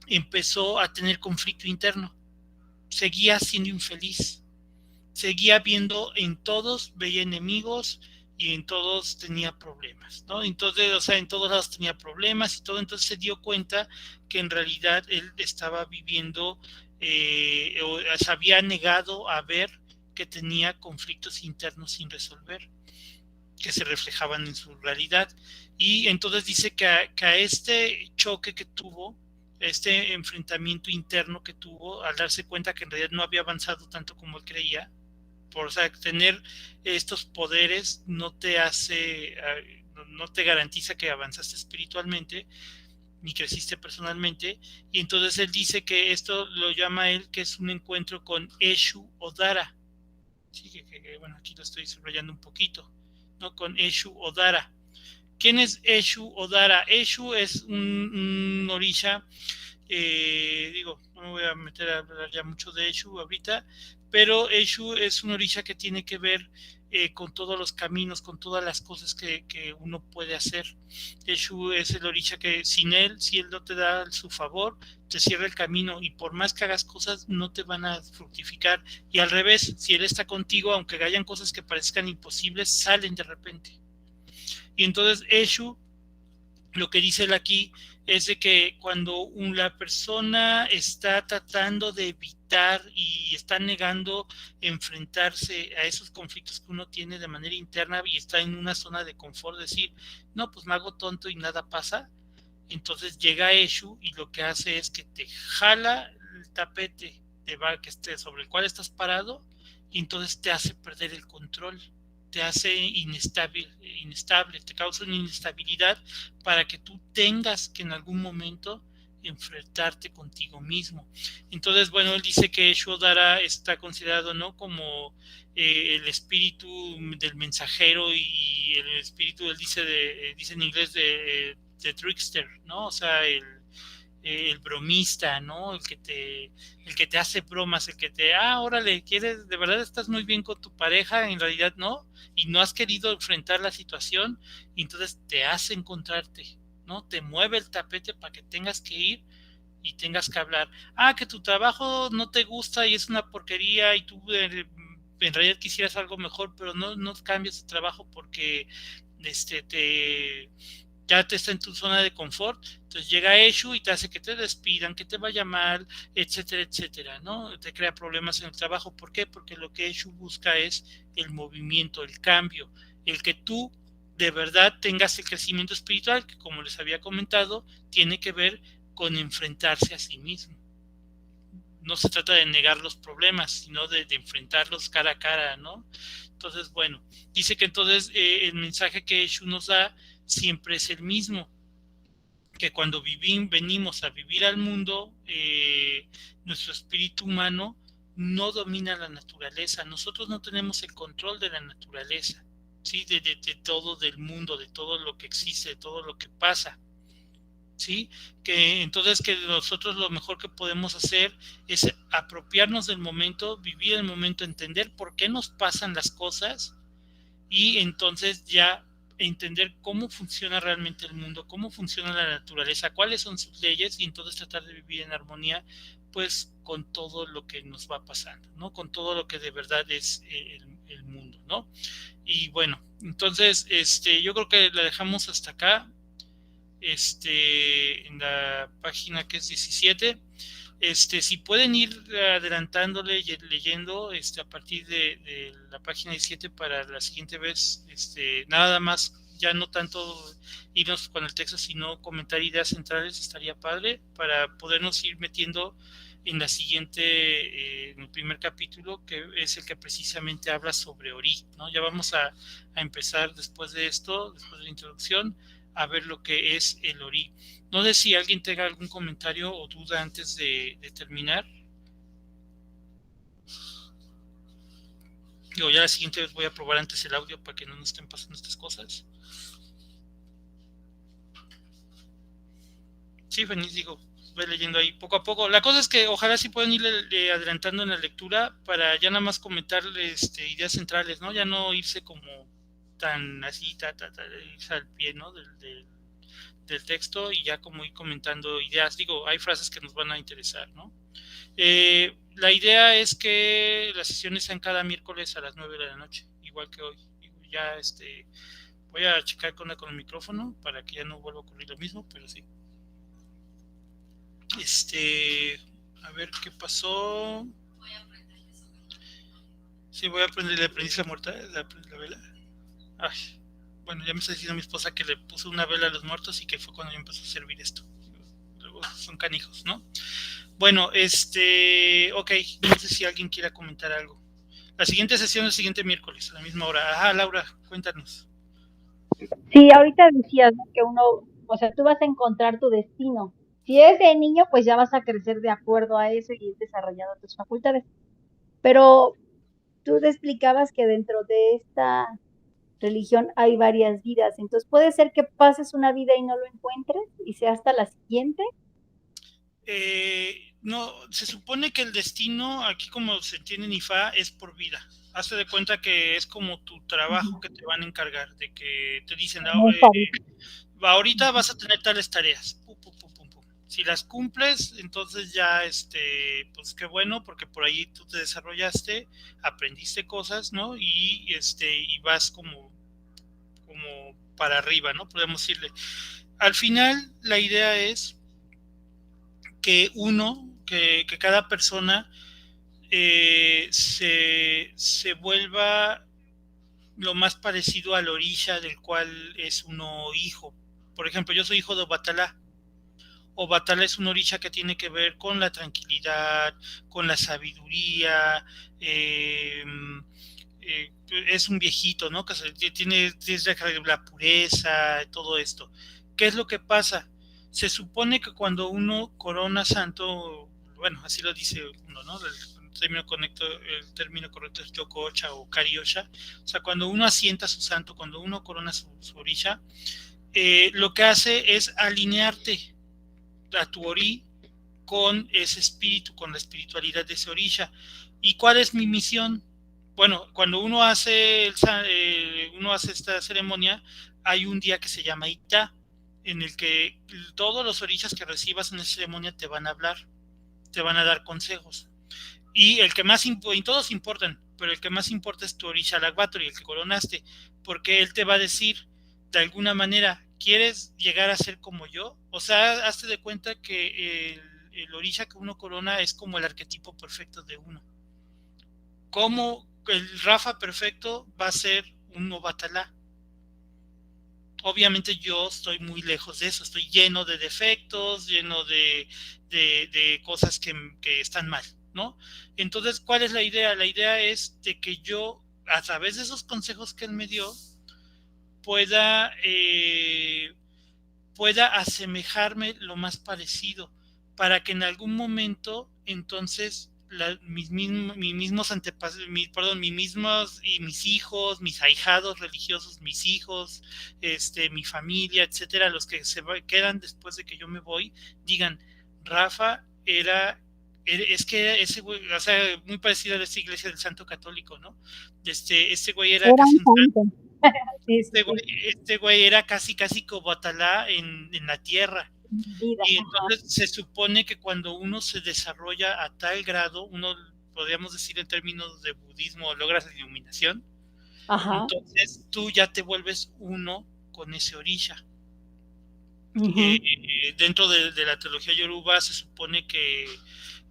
empezó a tener conflicto interno, seguía siendo infeliz, seguía viendo en todos, veía enemigos, y en todos tenía problemas, ¿no? Entonces, o sea, en todos lados tenía problemas y todo, entonces se dio cuenta que en realidad él estaba viviendo, o se había negado a ver que tenía conflictos internos sin resolver, que se reflejaban en su realidad. Y entonces dice que a este choque que tuvo, este enfrentamiento interno que tuvo, al darse cuenta que en realidad no había avanzado tanto como él creía, o sea, tener estos poderes no te hace, no te garantiza que avanzaste espiritualmente ni creciste personalmente. Y entonces él dice que esto lo llama él que es un encuentro con Eshu Odara. Sí, bueno, aquí lo estoy subrayando un poquito, ¿no? Con Eshu Odara. ¿Quién es Eshu Odara? Eshu es un orisha. Digo, no me voy a meter a hablar ya mucho de Eshu ahorita, pero Eshu es un orisha que tiene que ver con todos los caminos, con todas las cosas que uno puede hacer. Eshu es el orisha que sin él, si él no te da su favor, te cierra el camino, y por más que hagas cosas no te van a fructificar, y al revés, si él está contigo, aunque hayan cosas que parezcan imposibles, salen de repente. Y entonces Eshu, lo que dice él aquí, es de que cuando la persona está tratando de evitar y está negando enfrentarse a esos conflictos que uno tiene de manera interna y está en una zona de confort, decir, no, pues me hago tonto y nada pasa, entonces llega Eshu y lo que hace es que te jala el tapete sobre el cual estás parado, y entonces te hace perder el control, te hace inestable, te causa una inestabilidad para que tú tengas que en algún momento enfrentarte contigo mismo. Entonces, bueno, él dice que Eshu Odara está considerado, ¿no?, como el espíritu del mensajero, y el espíritu, él dice en inglés, de trickster, ¿no? O sea, el bromista, ¿no? El que te hace bromas, el que órale, quieres, de verdad estás muy bien con tu pareja, en realidad no, y no has querido enfrentar la situación, y entonces te hace encontrarte, ¿no? Te mueve el tapete para que tengas que ir y tengas que hablar. Que tu trabajo no te gusta y es una porquería y tú en realidad quisieras algo mejor, pero no cambias de trabajo porque ya te está en tu zona de confort. Entonces llega Eshu y te hace que te despidan, que te vaya mal, etcétera, etcétera, ¿no? Te crea problemas en el trabajo. ¿Por qué? Porque lo que Eshu busca es el movimiento, el cambio, el que tú de verdad tengas el crecimiento espiritual, que como les había comentado, tiene que ver con enfrentarse a sí mismo. No se trata de negar los problemas, sino de enfrentarlos cara a cara, ¿no? Entonces, bueno, dice que entonces el mensaje que Eshu nos da siempre es el mismo, que cuando venimos a vivir al mundo, nuestro espíritu humano no domina la naturaleza, nosotros no tenemos el control de la naturaleza, ¿sí? de todo del mundo, de todo lo que existe, de todo lo que pasa. ¿Sí? Que entonces que nosotros lo mejor que podemos hacer es apropiarnos del momento, vivir el momento, entender por qué nos pasan las cosas y entonces ya entender cómo funciona realmente el mundo, cómo funciona la naturaleza, cuáles son sus leyes y entonces tratar de vivir en armonía pues con todo lo que nos va pasando, ¿no? Con todo lo que de verdad es el mundo, ¿no? Y bueno, entonces yo creo que la dejamos hasta acá. En la página que es 17, si pueden ir adelantándole y leyendo a partir de la página 17 para la siguiente vez, nada más, ya no tanto irnos con el texto, sino comentar ideas centrales, estaría padre para podernos ir metiendo en la siguiente, en el primer capítulo, que es el que precisamente habla sobre Ori, ¿no? Ya vamos a empezar después de esto, después de la introducción, a ver lo que es el Ori. No sé si alguien tenga algún comentario o duda antes de terminar. Digo, ya la siguiente vez voy a probar antes el audio para que no nos estén pasando estas cosas. Sí, Feliz, digo, voy leyendo ahí poco a poco. La cosa es que ojalá sí puedan ir adelantando en la lectura para ya nada más comentar ideas centrales, ¿no? Ya no irse como tan así, irse al pie, ¿no? Del texto y ya como ir comentando ideas. Digo, hay frases que nos van a interesar, ¿no? La idea es que las sesiones sean cada miércoles a las 9 de la noche, igual que hoy. Ya voy a checar con el micrófono para que ya no vuelva a ocurrir lo mismo, pero sí. A ver qué pasó. Sí, voy a aprender la aprendiz muerta, la vela. Ay, bueno, ya me está diciendo mi esposa que le puso una vela a los muertos y que fue cuando yo empezó a servir esto. Luego son canijos, ¿no? Bueno, ok, no sé si alguien quiera comentar algo. La siguiente sesión es el siguiente miércoles, a la misma hora. Laura, cuéntanos. Sí, ahorita decías que uno, o sea, tú vas a encontrar tu destino. Si es de niño, pues ya vas a crecer de acuerdo a eso y ir desarrollando tus facultades. Pero tú te explicabas que dentro de esta religión hay varias vidas. Entonces, ¿puede ser que pases una vida y no lo encuentres y sea hasta la siguiente? No, se supone que el destino, aquí como se entiende en IFA, es por vida. Hazte de cuenta que es como tu trabajo que te van a encargar, de que te dicen, ahorita vas a tener tales tareas. Si las cumples, entonces ya, pues qué bueno, porque por ahí tú te desarrollaste, aprendiste cosas, ¿no? Y vas como para arriba, ¿no? Podemos decirle. Al final, la idea es que que cada persona se vuelva lo más parecido al orisha del cual es uno hijo. Por ejemplo, yo soy hijo de Obatalá. Obatalá es un orisha que tiene que ver con la tranquilidad, con la sabiduría, es un viejito, ¿no? Que tiene la pureza, todo esto. ¿Qué es lo que pasa? Se supone que cuando uno corona santo, bueno, así lo dice uno, ¿no? El término correcto es Yokocha o Kariosha. O sea, cuando uno asienta su santo, cuando uno corona su orisha, lo que hace es alinearte. a tu orí con ese espíritu, con la espiritualidad de ese orisha. ¿Y cuál es mi misión? Bueno, cuando uno hace esta ceremonia, hay un día que se llama Ita, en el que todos los orishas que recibas en esa ceremonia te van a hablar, te van a dar consejos. Y el que más y todos importan, pero el que más importa es tu orisha Lagvatori, el que coronaste, porque él te va a decir, de alguna manera, ¿quieres llegar a ser como yo? O sea, hazte de cuenta que el orisha que uno corona es como el arquetipo perfecto de uno. Como el Rafa perfecto va a ser un Obatalá. Obviamente yo estoy muy lejos de eso, estoy lleno de defectos, lleno de cosas que están mal, ¿no? Entonces, ¿cuál es la idea? La idea es de que yo, a través de esos consejos que él me dio, pueda asemejarme lo más parecido, para que en algún momento, entonces, mis hijos, mis ahijados religiosos, mis hijos, mi familia, etcétera, los que quedan después de que yo me voy, digan, Rafa es que ese güey, o sea, muy parecido a esta iglesia del Santo Católico, ¿no? Ese güey era casi este güey era casi como Atalá en la tierra. Y entonces se supone que cuando uno se desarrolla a tal grado, uno, podríamos decir en términos de budismo, logras la iluminación. Ajá. Entonces tú ya te vuelves uno con ese orisha. Dentro de la teología yoruba se supone que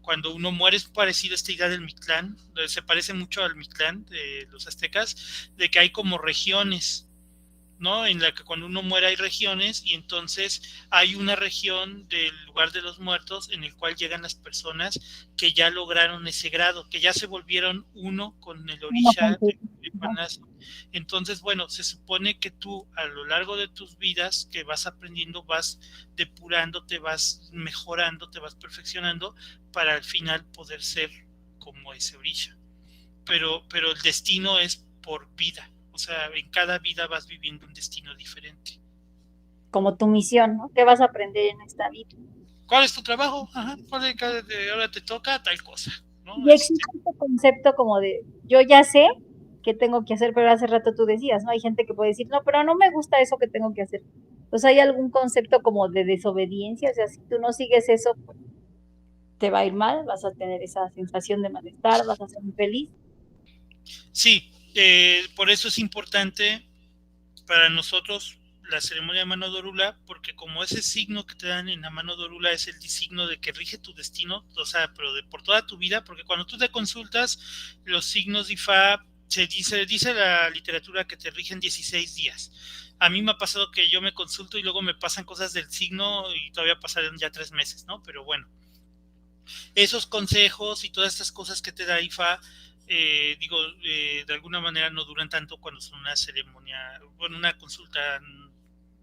cuando uno muere es parecido a esta idea del Mictlán, se parece mucho al Mictlán de los aztecas, de que hay como regiones, ¿no? En la que cuando uno muere hay regiones, y entonces hay una región del lugar de los muertos en el cual llegan las personas que ya lograron ese grado, que ya se volvieron uno con el orisha de Panasi. Entonces, bueno, se supone que tú a lo largo de tus vidas que vas aprendiendo, vas depurando, te vas mejorando, te vas perfeccionando para al final poder ser como ese orisha. Pero el destino es por vida. O sea, en cada vida vas viviendo un destino diferente. Como tu misión, ¿no? ¿Qué vas a aprender en esta vida? ¿Cuál es tu trabajo? Ajá, ahora te toca tal cosa, ¿no? Y existe este concepto como de, yo ya sé qué tengo que hacer, pero hace rato tú decías, ¿no? Hay gente que puede decir, no, pero no me gusta eso que tengo que hacer. Pues hay algún concepto como de desobediencia, o sea, si tú no sigues eso, pues, te va a ir mal, vas a tener esa sensación de malestar, vas a ser infeliz. Sí, por eso es importante para nosotros la ceremonia de mano dorula, porque como ese signo que te dan en la mano dorula es el signo de que rige tu destino, o sea, pero por toda tu vida, porque cuando tú te consultas los signos de Ifá, dice la literatura que te rigen 16 días. A mí me ha pasado que yo me consulto y luego me pasan cosas del signo y todavía pasaron ya 3 meses, ¿no? Pero bueno, esos consejos y todas estas cosas que te da Ifá, de alguna manera no duran tanto cuando son una ceremonia, bueno, una consulta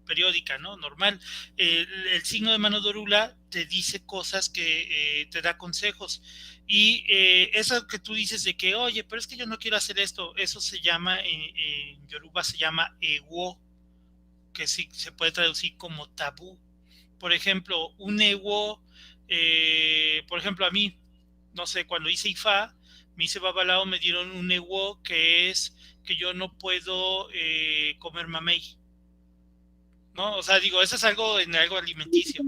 periódica, ¿no? Normal. El signo de mano dorula te dice cosas que te da consejos. Y eso que tú dices de que, oye, pero es que yo no quiero hacer esto, eso se llama, en Yoruba se llama ewo, que sí se puede traducir como tabú. Por ejemplo, un ewo, por ejemplo, a mí, no sé, cuando hice Ifá, me hice babalao, me dieron un ewo que es que yo no puedo comer mamey, ¿no? O sea, digo, eso es algo alimenticio.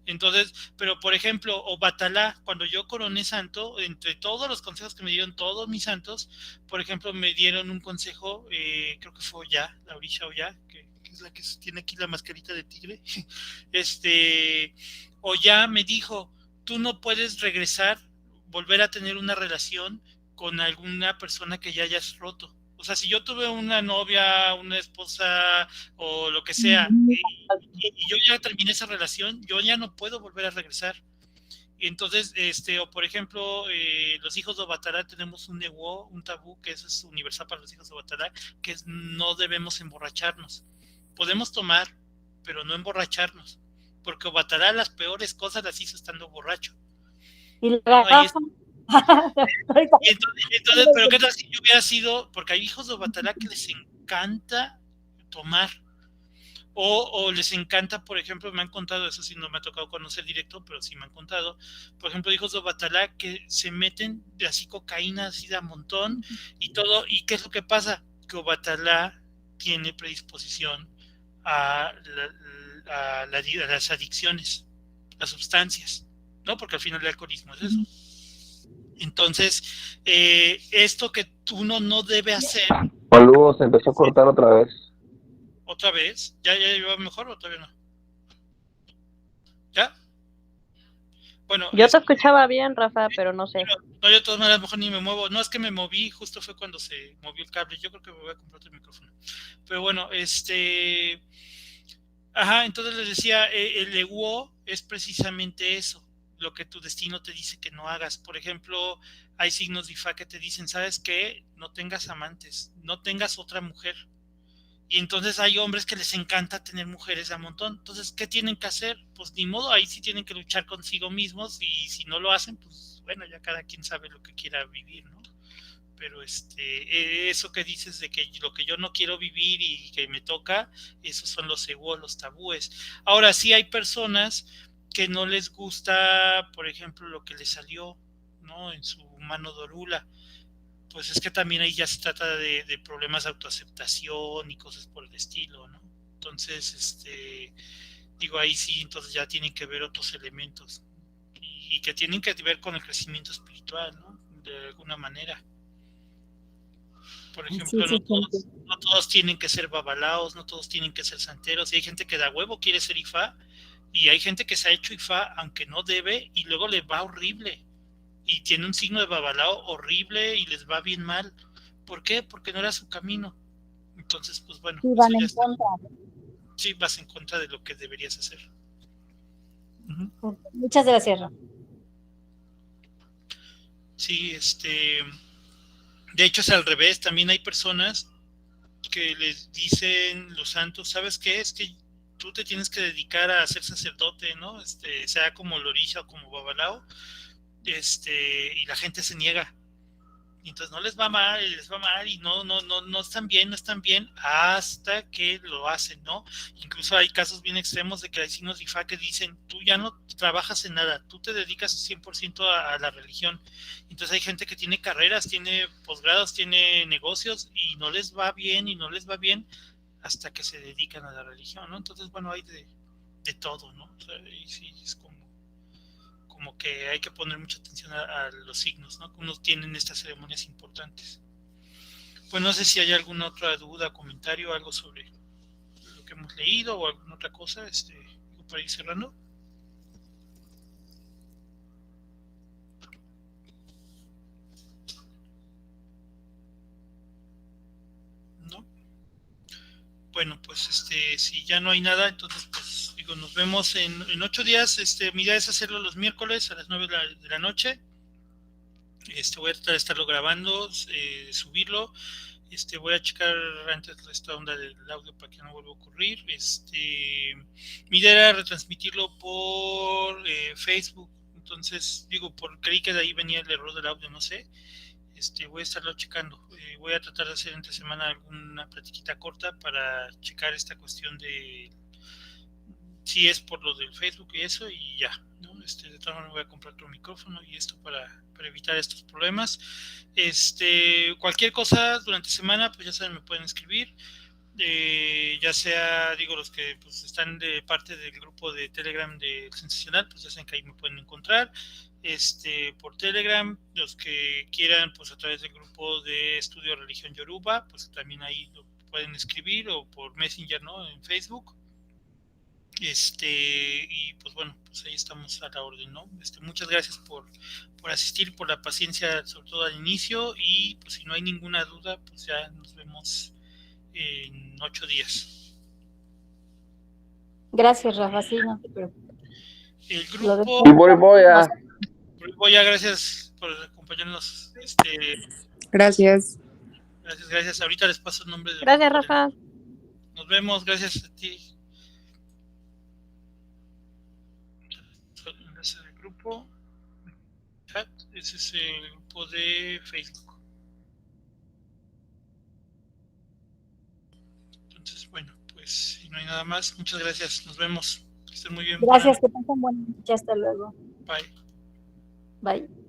Entonces, pero por ejemplo, Obatalá, cuando yo coroné santo, entre todos los consejos que me dieron todos mis santos, por ejemplo, me dieron un consejo, creo que fue Oya, la orisha Oya, que es la que tiene aquí la mascarita de tigre. Oya me dijo, tú no puedes volver a tener una relación con alguna persona que ya hayas roto. O sea, si yo tuve una novia, una esposa o lo que sea, y yo ya terminé esa relación, yo ya no puedo volver a regresar. Y entonces, o por ejemplo, los hijos de Obatalá tenemos un ewo, un tabú, que eso es universal para los hijos de Obatalá, que es no debemos emborracharnos. Podemos tomar, pero no emborracharnos, porque Obatalá las peores cosas las hizo estando borracho. Y la entonces, pero qué tal si yo hubiera sido, porque hay hijos de Obatalá que les encanta tomar. O les encanta, por ejemplo, me han contado, eso sí no me ha tocado conocer directo, pero sí me han contado, por ejemplo, hijos de Obatalá que se meten de así cocaína así de a montón y todo. ¿Y qué es lo que pasa? Que Obatalá tiene predisposición a, a las adicciones, a sustancias, ¿no? Porque al final el alcoholismo es eso. Entonces, esto que uno no debe hacer. Saludos, se empezó a cortar otra vez. ¿Otra vez? ¿Ya iba mejor o todavía no? ¿Ya? Bueno, yo te escuchaba bien, Rafa, pero no sé. No, yo de todas maneras mejor ni me muevo. No es que me moví, justo fue cuando se movió el cable. Yo creo que me voy a comprar otro micrófono. Pero bueno, ajá, entonces les decía, el ego es precisamente eso, lo que tu destino te dice que no hagas. Por ejemplo, hay signos de Ifá que te dicen, ¿sabes qué? No tengas amantes, no tengas otra mujer. Y entonces hay hombres que les encanta tener mujeres de a montón. Entonces, ¿qué tienen que hacer? Pues ni modo, ahí sí tienen que luchar consigo mismos y si no lo hacen, pues bueno, ya cada quien sabe lo que quiera vivir, ¿no? Pero eso que dices de que lo que yo no quiero vivir y que me toca, esos son los egos, los tabúes. Ahora sí hay personas que no les gusta, por ejemplo, lo que les salió, ¿no? En su mano dorula. Pues es que también ahí ya se trata de problemas de autoaceptación y cosas por el estilo, ¿no? Entonces, digo, ahí sí, entonces ya tienen que ver otros elementos y que tienen que ver con el crecimiento espiritual, ¿no? De alguna manera. Por ejemplo, no todos tienen que ser babalaos, no todos tienen que ser santeros, y hay gente que da huevo quiere ser Ifá, y hay gente que se ha hecho Ifá aunque no debe, y luego le va horrible, y tiene un signo de babalao horrible y les va bien mal. ¿Por qué? Porque no era su camino. Entonces, pues bueno, sí, van en contra. Sí, vas en contra de lo que deberías hacer. Muchas gracias, Rafa. Sí, de hecho es al revés, también hay personas que les dicen los santos, ¿sabes qué? Es que tú te tienes que dedicar a ser sacerdote, ¿no? Sea como Lorisha o como Babalao, y la gente se niega. Y entonces no les va mal y no están bien hasta que lo hacen, ¿no? Incluso hay casos bien extremos de que hay signos de Ifá que dicen, tú ya no trabajas en nada, tú te dedicas 100% a la religión. Entonces hay gente que tiene carreras, tiene posgrados, tiene negocios y no les va bien hasta que se dedican a la religión, ¿no? Entonces, bueno, hay de todo, ¿no? O sea, y sí, es como que hay que poner mucha atención a los signos, ¿no? Unos tienen estas ceremonias importantes. Pues no sé si hay alguna otra duda, comentario, algo sobre lo que hemos leído o alguna otra cosa, para ir cerrando. ¿No? Bueno, pues si ya no hay nada, entonces pues digo, nos vemos en 8 días. Mi idea es hacerlo los miércoles a las 9 de la noche. Voy a tratar de estarlo grabando, subirlo. Voy a checar antes esta onda del audio para que no vuelva a ocurrir. Mi idea era retransmitirlo por Facebook. Entonces, creí que de ahí venía el error del audio, no sé. Voy a estarlo checando. Voy a tratar de hacer entre semana alguna platiquita corta para checar esta cuestión de si es por lo del Facebook y eso, y ya, ¿no? De todas maneras voy a comprar otro micrófono y esto para evitar estos problemas. Cualquier cosa durante semana, pues ya saben, me pueden escribir. Ya sea, los que pues están de parte del grupo de Telegram de Sensacional, pues ya saben que ahí me pueden encontrar. Por Telegram, los que quieran, pues a través del grupo de Estudio Religión Yoruba, pues también ahí lo pueden escribir, o por Messenger, ¿no? En Facebook. Y pues bueno, pues ahí estamos a la orden, ¿no? Muchas gracias por asistir, por la paciencia, sobre todo al inicio, y pues si no hay ninguna duda, pues ya nos vemos en 8 días. Gracias, Rafa, sí, no te preocupes. El grupo... Voy a... gracias por acompañarnos. Gracias. Gracias. Ahorita les paso el nombre del Gracias, grupo. Rafa. Nos vemos, gracias a ti. Enlace del grupo. Chat, ese es el grupo de Facebook. Entonces, bueno, pues pues si no hay nada más, muchas gracias, nos vemos. Que estén muy bien. Gracias, que pasen buena noche, hasta luego. Bye. Bye.